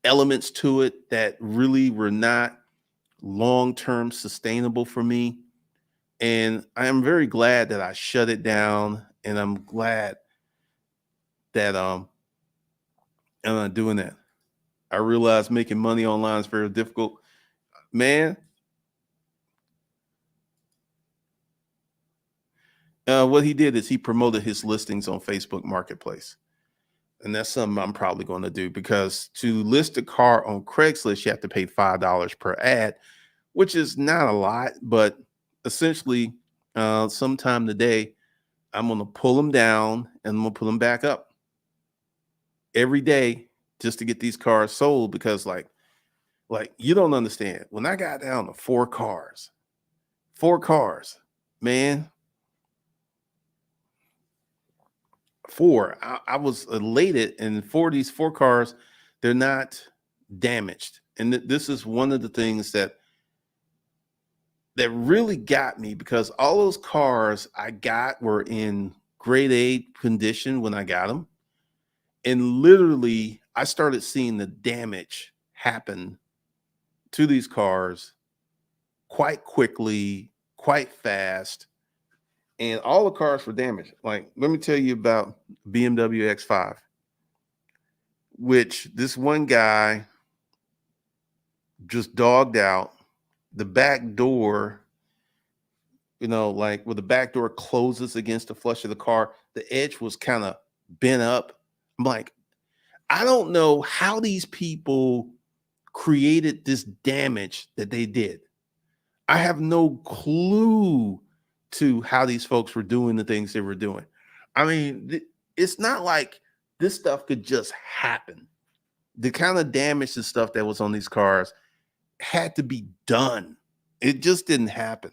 elements to it that really were not long-term sustainable for me. And I am very glad that I shut it down. And I'm glad that I'm not doing that. I realize making money online is very difficult. Man, what he did is he promoted his listings on Facebook Marketplace. And that's something I'm probably going to do because to list a car on Craigslist, you have to pay $5 per ad, which is not a lot, but essentially, sometime today, I'm going to pull them down and I'm going to put them back up every day just to get these cars sold because, like you don't understand. When I got down to 4 cars, man, 4. I was elated, and for these 4 cars, they're not damaged. And this is one of the things that really got me because all those cars I got were in grade A condition when I got them. And literally, I started seeing the damage happen to these cars quite quickly, quite fast. And all the cars were damaged. Like, let me tell you about BMW X5, which this one guy just dogged out the back door, like where the back door closes against the flush of the car, the edge was kind of bent up. I'm like, I don't know how these people created this damage that they did. I have no clue to how these folks were doing the things they were doing. I mean, it's not like this stuff could just happen. The kind of damage and stuff that was on these cars had to be done. It just didn't happen.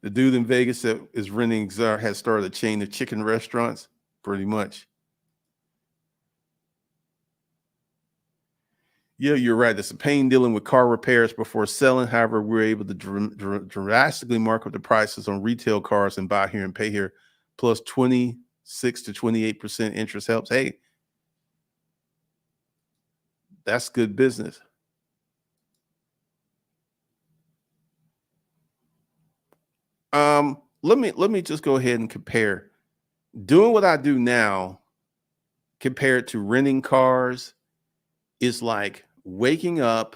The dude in Vegas that is renting Czar has started a chain of chicken restaurants, pretty much. Yeah, you're right. It's a pain dealing with car repairs before selling. However, we're able to drastically mark up the prices on retail cars and buy here and pay here. Plus 26 to 28% interest helps. Hey, that's good business. Let me just go ahead and compare doing what I do now compared to renting cars is like waking up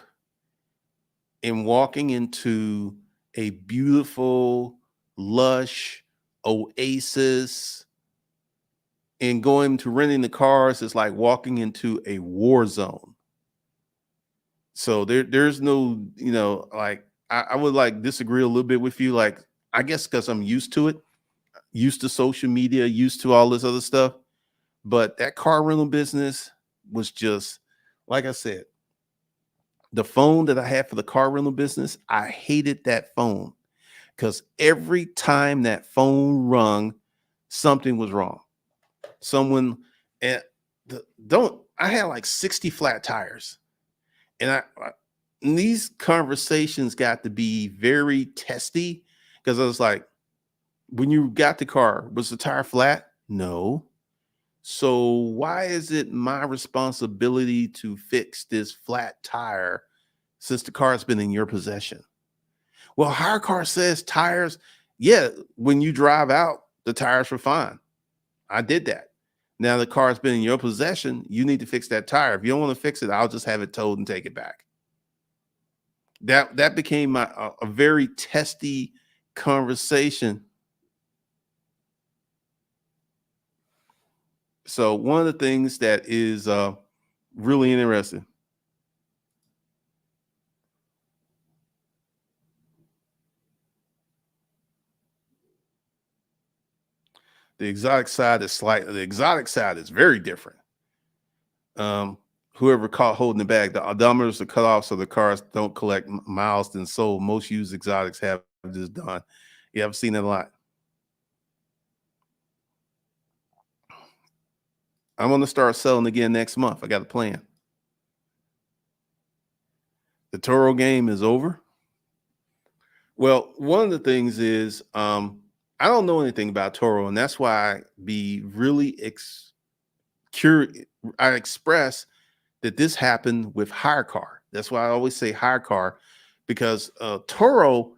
and walking into a beautiful, lush oasis, and going to renting the cars is like walking into a war zone. So there's no, like I would like disagree a little bit with you. Like, I guess because I'm used to it, used to social media, used to all this other stuff. But that car rental business was just, like I said, the phone that I had for the car rental business, I hated that phone because every time that phone rung, something was wrong. Someone and don't I had like 60 flat tires. And and these conversations got to be very testy because I was like, when you got the car, was the tire flat? No. So why is it my responsibility to fix this flat tire since the car's been in your possession? Well, hire car says tires. Yeah, when you drive out, the tires were fine. I did that. Now the car's been in your possession. You need to fix that tire. If you don't want to fix it, I'll just have it towed and take it back. That became a very testy conversation. So one of the things that is really interesting, the exotic side is very different. Um, Whoever caught holding the bag, the odometers are cut off so the cars don't collect miles then sold. Most used exotics have this done. Yeah, I've seen it a lot. I'm gonna start selling again next month. I got a plan. The Toro game is over. Well, one of the things is I don't know anything about Toro, and that's why I be really curious. I express that this happened with hire car. That's why I always say hire car, because Toro,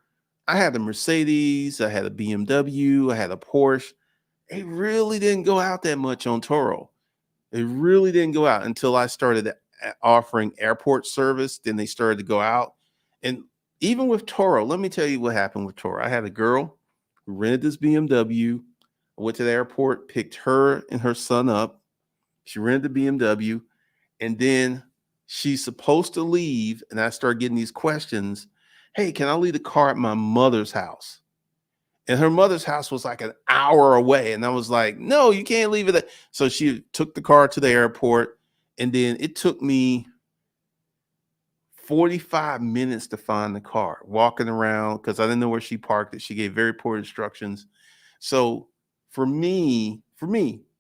I had a Mercedes, I had a BMW, I had a Porsche. It really didn't go out that much on Toro. It really didn't go out until I started offering airport service. Then they started to go out. And even with Toro, let me tell you what happened with Toro. I had a girl who rented this BMW, went to the airport, picked her and her son up. She rented the BMW, and then she's supposed to leave. And I started getting these questions. Hey, can I leave the car at my mother's house? And her mother's house was like an hour away. And I was like, no, you can't leave it. So she took the car to the airport. And then it took me 45 minutes to find the car, walking around because I didn't know where she parked it. She gave very poor instructions. So for me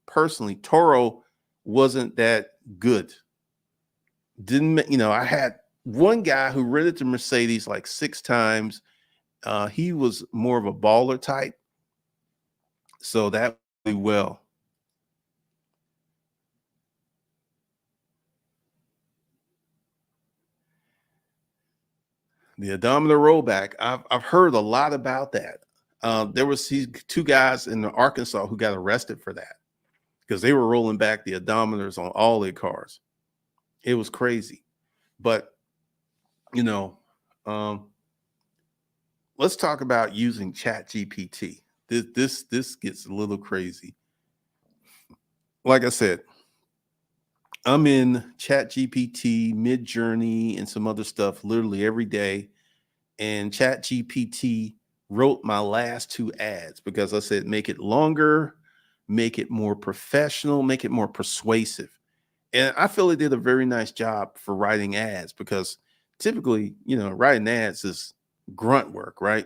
personally, Toro wasn't that good. I had one guy who rented the Mercedes like 6 times. He was more of a baller type. So that really well. The odometer rollback. I've heard a lot about that. There was these 2 guys in Arkansas who got arrested for that because they were rolling back the odometers on all their cars. It was crazy. But you know, um, let's talk about using Chat GPT. This gets a little crazy. Like I said, I'm in Chat GPT, Mid Journey, and some other stuff literally every day. And Chat GPT wrote my last two ads because I said make it longer, make it more professional, make it more persuasive. And I feel it did a very nice job for writing ads because typically, writing ads is grunt work, right?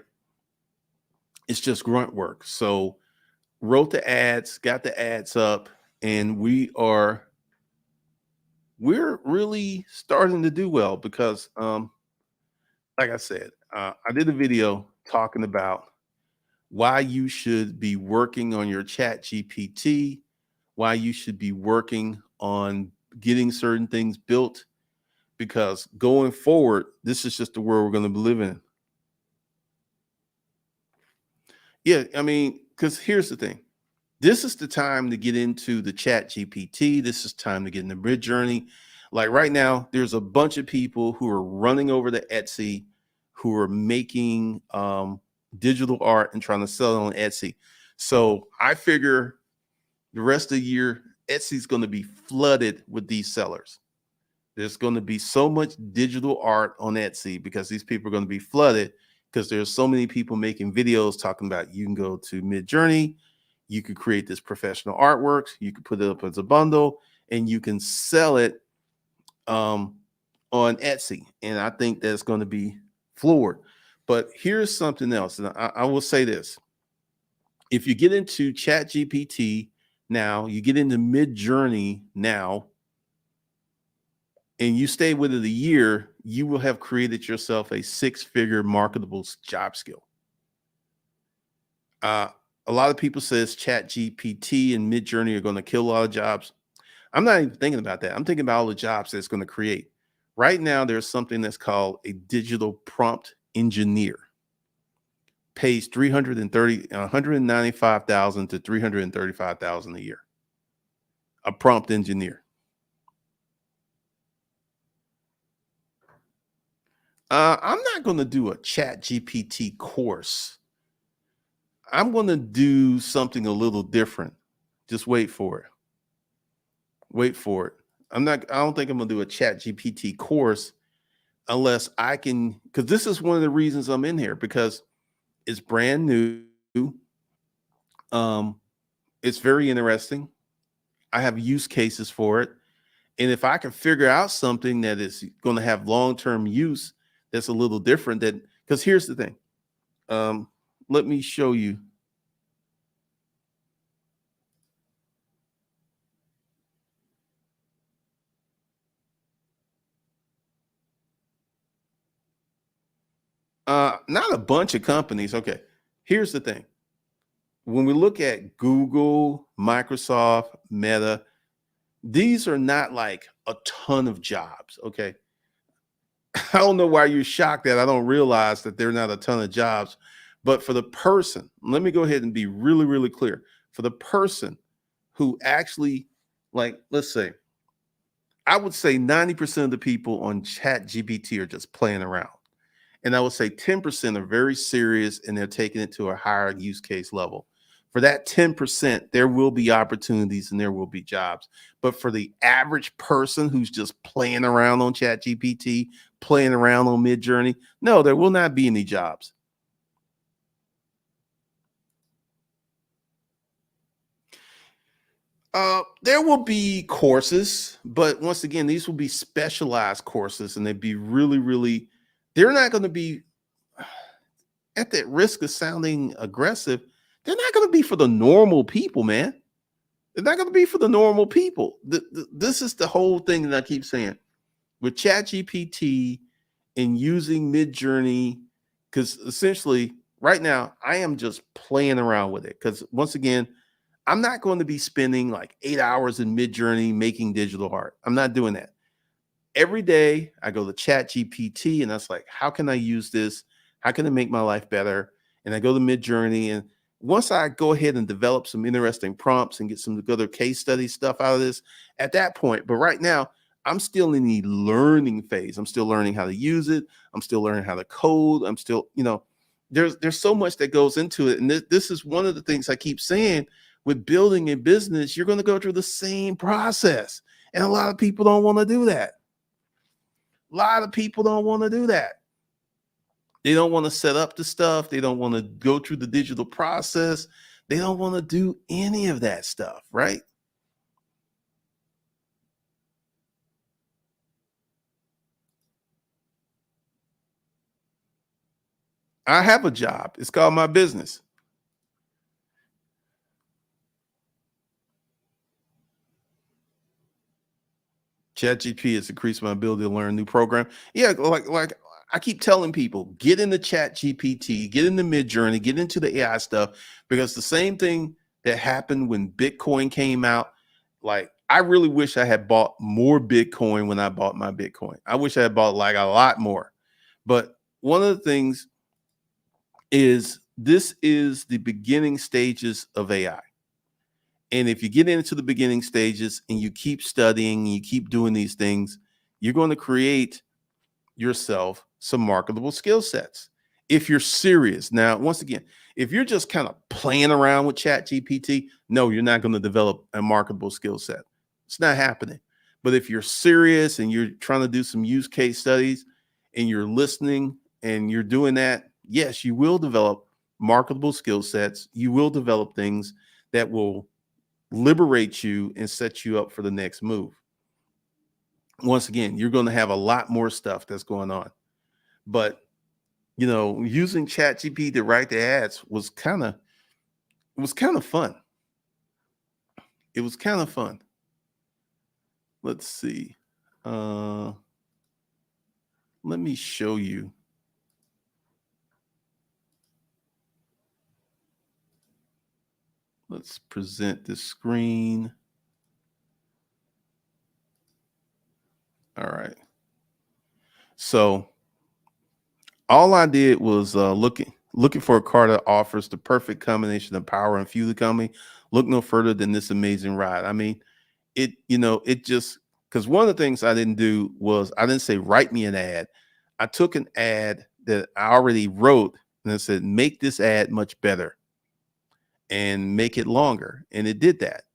It's just grunt work. So wrote the ads, got the ads up, and we're really starting to do well because like I said, I did a video talking about why you should be working on your Chat GPT, why you should be working on getting certain things built, because going forward, this is just the world we're going to be living in. Yeah, I mean, because here's the thing. This is the time to get into the Chat GPT. This is time to get in the Bridge Journey. Like right now, there's a bunch of people who are running over to Etsy, who are making digital art and trying to sell it on Etsy. So I figure the rest of the year, Etsy's going to be flooded with these sellers. There's going to be so much digital art on Etsy because these people are going to be flooded because there's so many people making videos talking about you can go to Mid Journey, you could create this professional artwork, you could put it up as a bundle, and you can sell it um, on Etsy. And I think that's going to be floored. But here's something else, and I will say this: if you get into Chat GPT now, you get into Mid Journey now, and you stay with it a year, you will have created yourself a six-figure marketable job skill. Uh, a lot of people says Chat GPT and Mid Journey are going to kill a lot of jobs. I'm not even thinking about that. I'm thinking about all the jobs that it's going to create. Right now, there's something that's called a digital prompt engineer. Pays 195,000 to 335,000 a year. A prompt engineer. I'm not going to do a Chat GPT course. I'm going to do something a little different. Just wait for it. Wait for it. I don't think I'm going to do a Chat GPT course unless I can, because this is one of the reasons I'm in here because it's brand new. Um, it's very interesting. I have use cases for it. And if I can figure out something that is going to have long-term use that's a little different, than because here's the thing. Um, let me show you. Not a bunch of companies. Okay. Here's the thing. When we look at Google, Microsoft, Meta, these are not like a ton of jobs. Okay. I don't know why you're shocked that I don't realize that they're not a ton of jobs. But for the person, let me go ahead and be really, really clear. For the person who actually, like, let's say, I would say 90% of the people on Chat GPT are just playing around. And I would say 10% are very serious and they're taking it to a higher use case level. For that 10%, there will be opportunities and there will be jobs. But for the average person who's just playing around on Chat GPT, playing around on Mid Journey, no, there will not be any jobs. There will be courses, but once again, these will be specialized courses and they'd be really, really, they're not going to be at that risk of sounding aggressive. They're not going to be for the normal people, man. They're not going to be for the normal people. This is the whole thing that I keep saying with ChatGPT and using Midjourney, because essentially right now I am just playing around with it. Because once again, I'm not going to be spending like 8 hours in Midjourney making digital art. I'm not doing that. Every day I go to Chat GPT and that's like, how can I use this? How can it make my life better? And I go to Mid Journey. And once I go ahead and develop some interesting prompts and get some other case study stuff out of this at that point. But right now, I'm still in the learning phase. I'm still learning how to use it. I'm still learning how to code. I'm still, There's so much that goes into it, and this is one of the things I keep saying. With building a business, you're going to go through the same process, and a lot of people don't want to do that. A lot of people don't want to do that. They don't want to set up the stuff. They don't want to go through the digital process. They don't want to do any of that stuff, right? I have a job. It's called my business. ChatGPT has increased my ability to learn new program. Yeah, like I keep telling people, get into ChatGPT, get into Midjourney, get into the AI stuff, because the same thing that happened when Bitcoin came out, like I really wish I had bought more Bitcoin when I bought my Bitcoin. I wish I had bought like a lot more. But one of the things is this is the beginning stages of AI. And if you get into the beginning stages and you keep studying, and you keep doing these things, you're going to create yourself some marketable skill sets. If you're serious. Now, once again, if you're just kind of playing around with Chat GPT, no, you're not going to develop a marketable skill set. It's not happening. But if you're serious and you're trying to do some use case studies and you're listening and you're doing that, yes, you will develop marketable skill sets. You will develop things that will liberate you and set you up for the next move. Once again, you're going to have a lot more stuff that's going on. But, using ChatGPT to write the ads was kind of fun. It was kind of fun. Let's see. Uh let me show you. Let's present the screen. All right. So all I did was looking for a car that offers the perfect combination of power and fuel economy. Look no further than this amazing ride. I mean, it just, because one of the things I didn't do was I didn't say write me an ad. I took an ad that I already wrote and I said make this ad much better and make it longer, and it did that.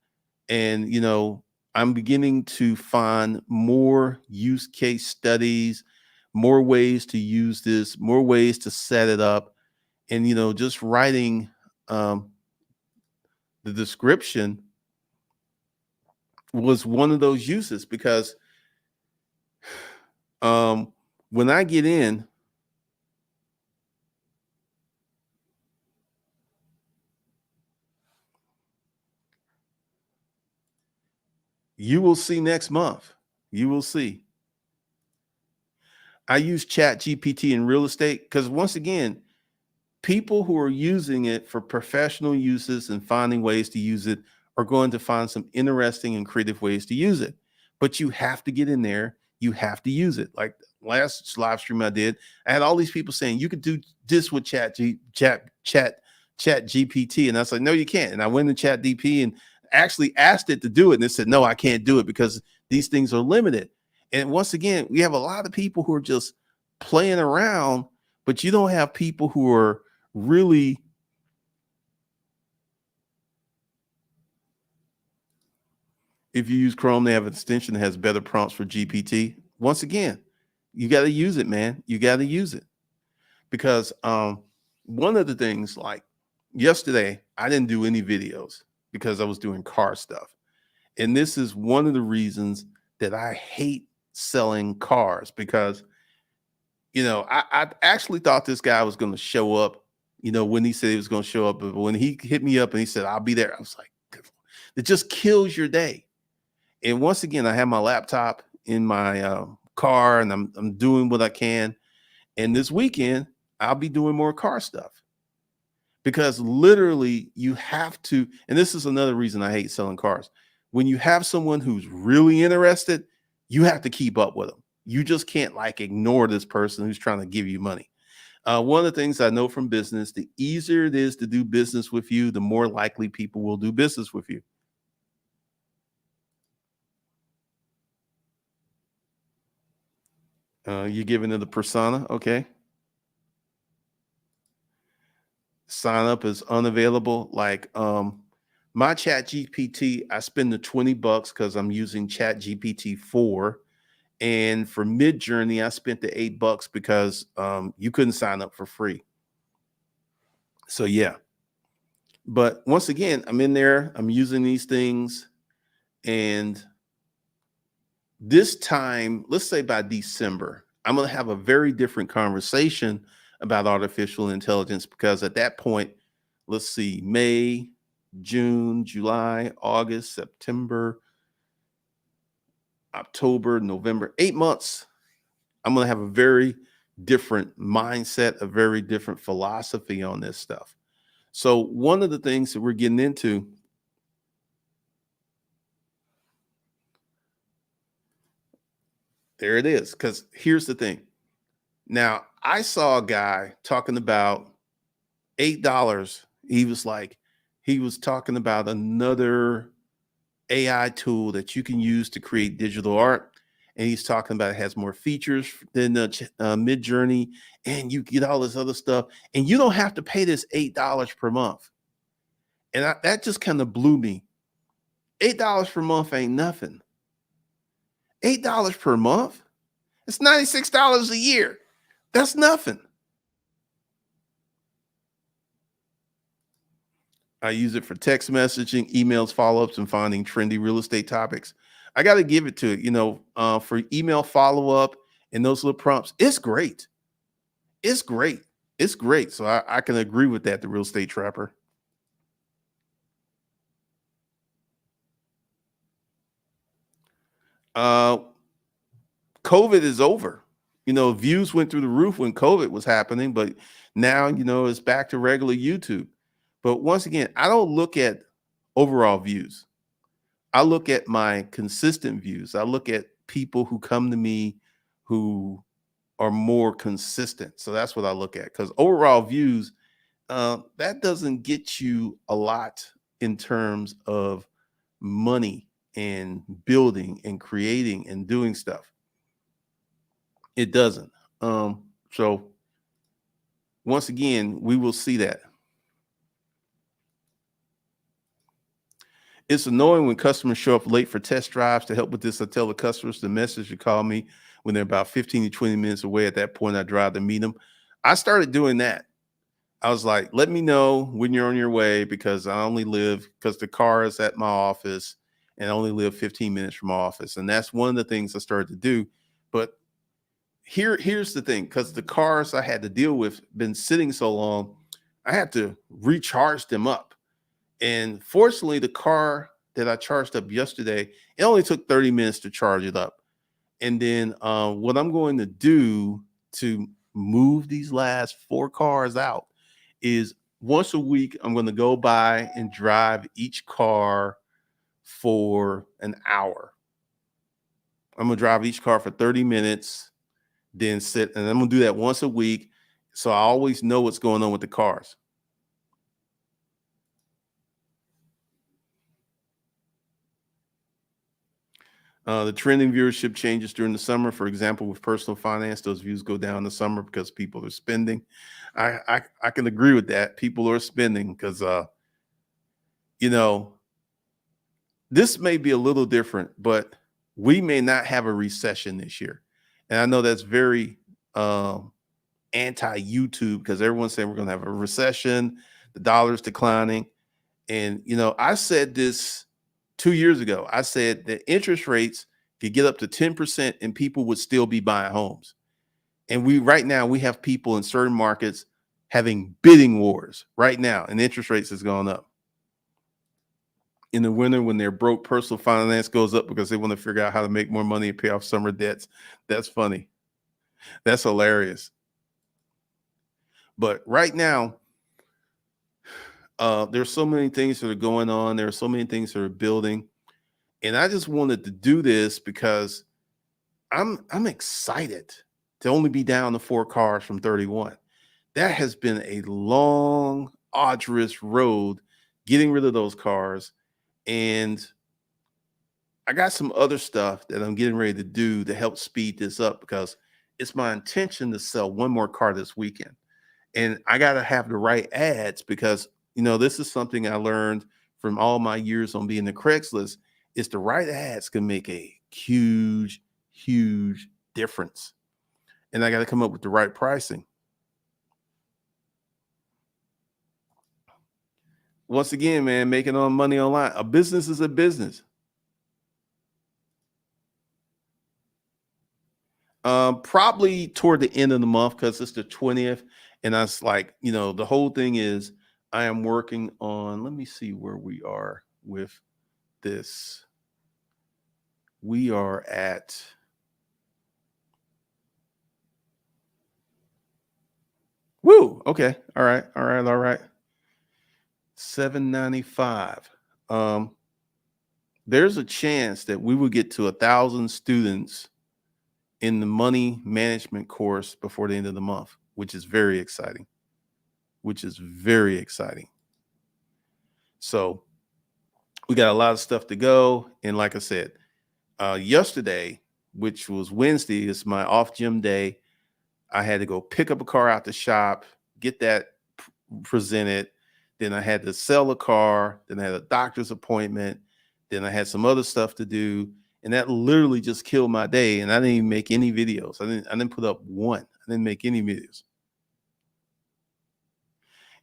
And I'm beginning to find more use case studies, more ways to use this, more ways to set it up, and just writing um, the description was one of those uses, because um, when I get in, you will see next month. You will see. I use Chat GPT in real estate because, once again, people who are using it for professional uses and finding ways to use it are going to find some interesting and creative ways to use it. But you have to get in there. You have to use it. Like last live stream I did, I had all these people saying you could do this with Chat GPT, and I was like, no, you can't. And I went to Chat DP and actually asked it to do it, and it said, no, I can't do it because these things are limited. And once again, we have a lot of people who are just playing around, but you don't have people who are really, if you use Chrome, they have an extension that has better prompts for GPT. Once again, you got to use it, man. You got to use it, because one of the things, like yesterday, I didn't do any videos because I was doing car stuff. And this is one of the reasons that I hate selling cars, because I actually thought this guy was going to show up, when he said he was going to show up. But when he hit me up and he said, I'll be there, I was like, it just kills your day. And once again, I have my laptop in my car, and I'm doing what I can. And this weekend, I'll be doing more car stuff, because literally you have to. And this is another reason I hate selling cars. When you have someone who's really interested, you have to keep up with them. You just can't like ignore this person who's trying to give you money. One of the things I know from business, the easier it is to do business with you, the more likely people will do business with you. You're giving it a persona. Okay. sign up is unavailable. Like my chat GPT, I spend the $20 because I'm using chat GPT 4. And for mid journey, I spent the $8 because you couldn't sign up for free. So yeah. But once again, I'm in there, I'm using these things. And this time, let's say by December, I'm going to have a very different conversation about artificial intelligence because at that point, let's see, May, June, July, August, September, October, November, 8 months. I'm going to have a very different mindset, a very different philosophy on this stuff. So, one of the things that we're getting into, there it is. Because here's the thing. Now, I saw a guy talking about $8. He was like, he was talking about another AI tool that you can use to create digital art. And he's talking about it has more features than the Mid Journey, and you get all this other stuff, and you don't have to pay this $8 per month. And that just kind of blew me. $8 per month ain't nothing. $8 per month? It's $96 a year. That's nothing. I use it for text messaging, emails, follow-ups, and finding trendy real estate topics. I got to give it to it. For email follow-up and those little prompts, it's great. It's great. It's great. So I can agree with that, the real estate trapper. Uh, COVID is over. Views went through the roof when COVID was happening, but now, it's back to regular YouTube. But once again, I don't look at overall views. I look at my consistent views. I look at people who come to me who are more consistent. So that's what I look at, because overall views, that doesn't get you a lot in terms of money and building and creating and doing stuff. It doesn't. So once again, we will see that. It's annoying when customers show up late for test drives. To help with this, I tell the customers to message or call me when they're about 15 to 20 minutes away. At that point, I drive to meet them. I started doing that. I was like, let me know when you're on your way, because because the car is at my office and I only live 15 minutes from my office. And that's one of the things I started to do. But here's the thing, because the cars I had to deal with been sitting so long, I had to recharge them up. And fortunately, the car that I charged up yesterday, it only took 30 minutes to charge it up. And then what I'm going to do to move these last 4 cars out is once a week, I'm going to go by and drive each car for an hour. I'm going to drive each car for 30 minutes, then sit, and I'm going to do that once a week. So I always know what's going on with the cars. The trending viewership changes during the summer. For example, with personal finance, those views go down in the summer because people are spending. I can agree with that. People are spending because you know this may be a little different, but we may not have a recession this year. And I know that's very anti YouTube, because everyone's saying we're going to have a recession, the dollar's declining. And, I said this 2 years ago. I said that interest rates could get up to 10% and people would still be buying homes. And right now, we have people in certain markets having bidding wars right now, and interest rates has gone up. In the winter, when they're broke, personal finance goes up because they want to figure out how to make more money and pay off summer debts. That's funny. That's hilarious. But right now, there's so many things that are going on. There are so many things that are building. And I just wanted to do this because I'm excited to only be down to 4 cars from 31. That has been a long, arduous road getting rid of those cars. And I got some other stuff that I'm getting ready to do to help speed this up, because it's my intention to sell one more car this weekend. And I got to have the right ads because, this is something I learned from all my years on being the Craigslist is the right ads can make a huge, huge difference. And I got to come up with the right pricing. Once again, man, making on money online. A business is a business. Probably toward the end of the month because it's the 20th. And I was like, the whole thing is I am working on, let me see where we are with this. We are at, woo, okay. All right, all right, all right. 795. Um, there's a chance that we will get to 1,000 students in the money management course before the end of the month, which is very exciting. Which is very exciting. So we got a lot of stuff to go. And like I said, yesterday, which was Wednesday, is my off gym day. I had to go pick up a car out the shop, get that presented. Then I had to sell a car. Then I had a doctor's appointment. Then I had some other stuff to do. And that literally just killed my day. And I didn't even make any videos. I didn't put up one. I didn't make any videos.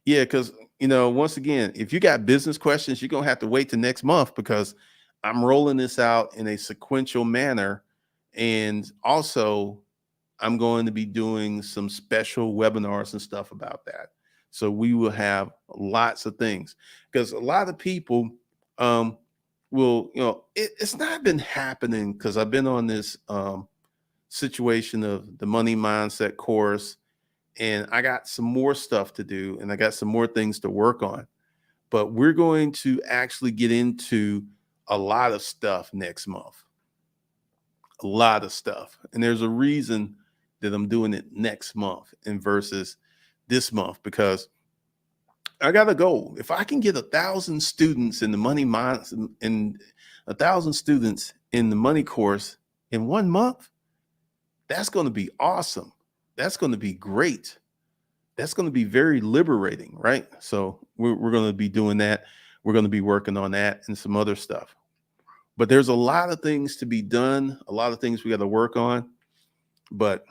Yeah, because once again, if you got business questions, you're gonna have to wait to next month because I'm rolling this out in a sequential manner. And also I'm going to be doing some special webinars and stuff about that. So we will have lots of things because a lot of people will, it's not been happening because I've been on this situation of the money mindset course and I got some more stuff to do and I got some more things to work on. But we're going to actually get into a lot of stuff next month. A lot of stuff. And there's a reason that I'm doing it next month and versus this month because I got a goal. If I can get 1,000 students in the money minds and 1,000 students in the money course in 1 month, that's going to be awesome. That's going to be great. That's going to be very liberating, right? So we're going to be doing that. We're going to be working on that and some other stuff. But there's a lot of things to be done, a lot of things we got to work on. But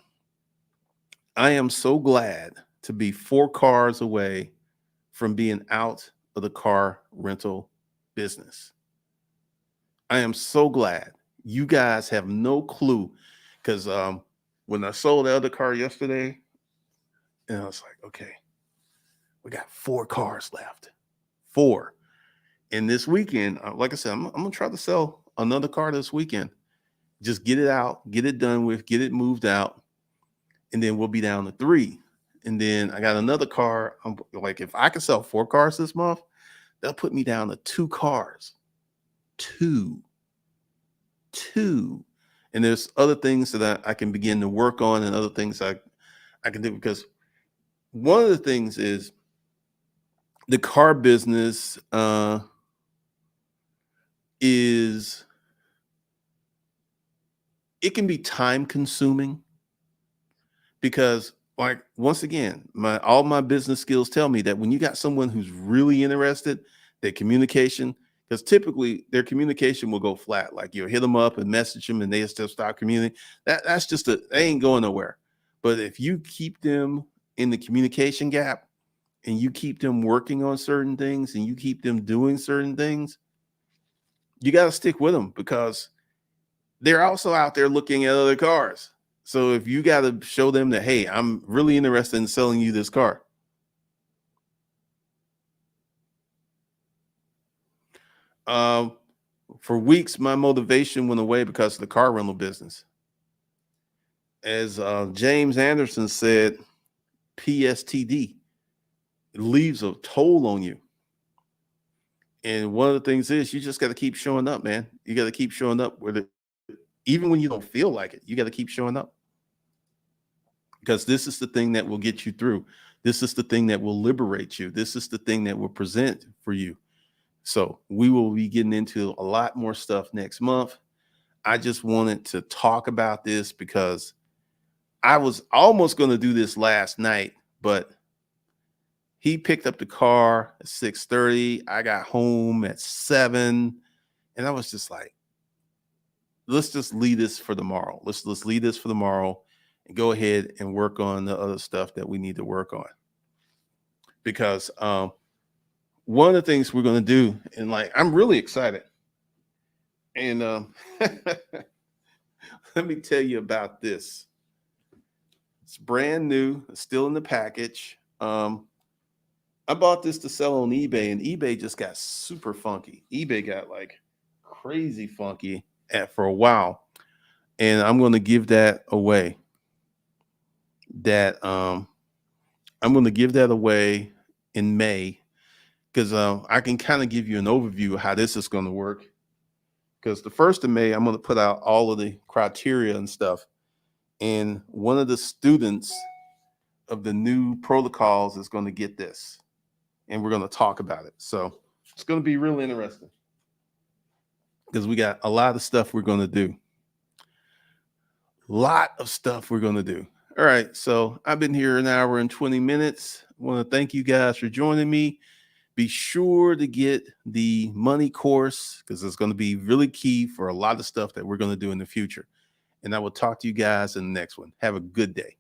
I am so glad to be 4 cars away from being out of the car rental business. I am so glad. You guys have no clue because when I sold the other car yesterday, and I was like, okay, we got 4 cars left. 4. And this weekend, like I said, I'm going to try to sell another car this weekend. Just get it out, get it done with, get it moved out. And then we'll be down to 3. And then I got another car. I'm like, if I can sell 4 cars this month, they'll put me down to 2 cars. 2. And there's other things that I can begin to work on and other things I can do because one of the things is the car business is it can be time consuming because like once again all my business skills tell me that when you got someone who's really interested, their communication, because typically their communication will go flat, like you'll hit them up and message them and they still stop communicating. That's just they ain't going nowhere. But if you keep them in the communication gap and you keep them working on certain things and you keep them doing certain things, you got to stick with them because they're also out there looking at other cars. So if you got to show them that, hey, I'm really interested in selling you this car. Um, for weeks, my motivation went away because of the car rental business. As James Anderson said, PSTD, it leaves a toll on you. And one of the things is you just got to keep showing up, man. You got to keep showing up with it, even when you don't feel like it. You got to keep showing up because this is the thing that will get you through. This is the thing that will liberate you. This is the thing that will present for you. So we will be getting into a lot more stuff next month. I just wanted to talk about this because I was almost going to do this last night, but He picked up the car at 6:30. I got home at 7. And I was just like, let's just leave this for tomorrow. Let's leave this for tomorrow and go ahead and work on the other stuff that we need to work on. Because one of the things we're going to do, and like, I'm really excited. And let me tell you about this. It's brand new, it's still in the package. I bought this to sell on eBay, and eBay just got super funky. eBay got like crazy funky for a while, and I'm going to give that away. I'm going to give that away in May, because I can kind of give you an overview of how this is going to work. Because the 1st of May, I'm going to put out all of the criteria and stuff, and one of the students of the new protocols is going to get this, and we're going to talk about it. So it's going to be real interesting, because we got a lot of stuff we're going to do. Lot of stuff we're going to do. All right. So I've been here an hour and 20 minutes. I want to thank you guys for joining me. Be sure to get the money course, because it's going to be really key for a lot of stuff that we're going to do in the future. And I will talk to you guys in the next one. Have a good day.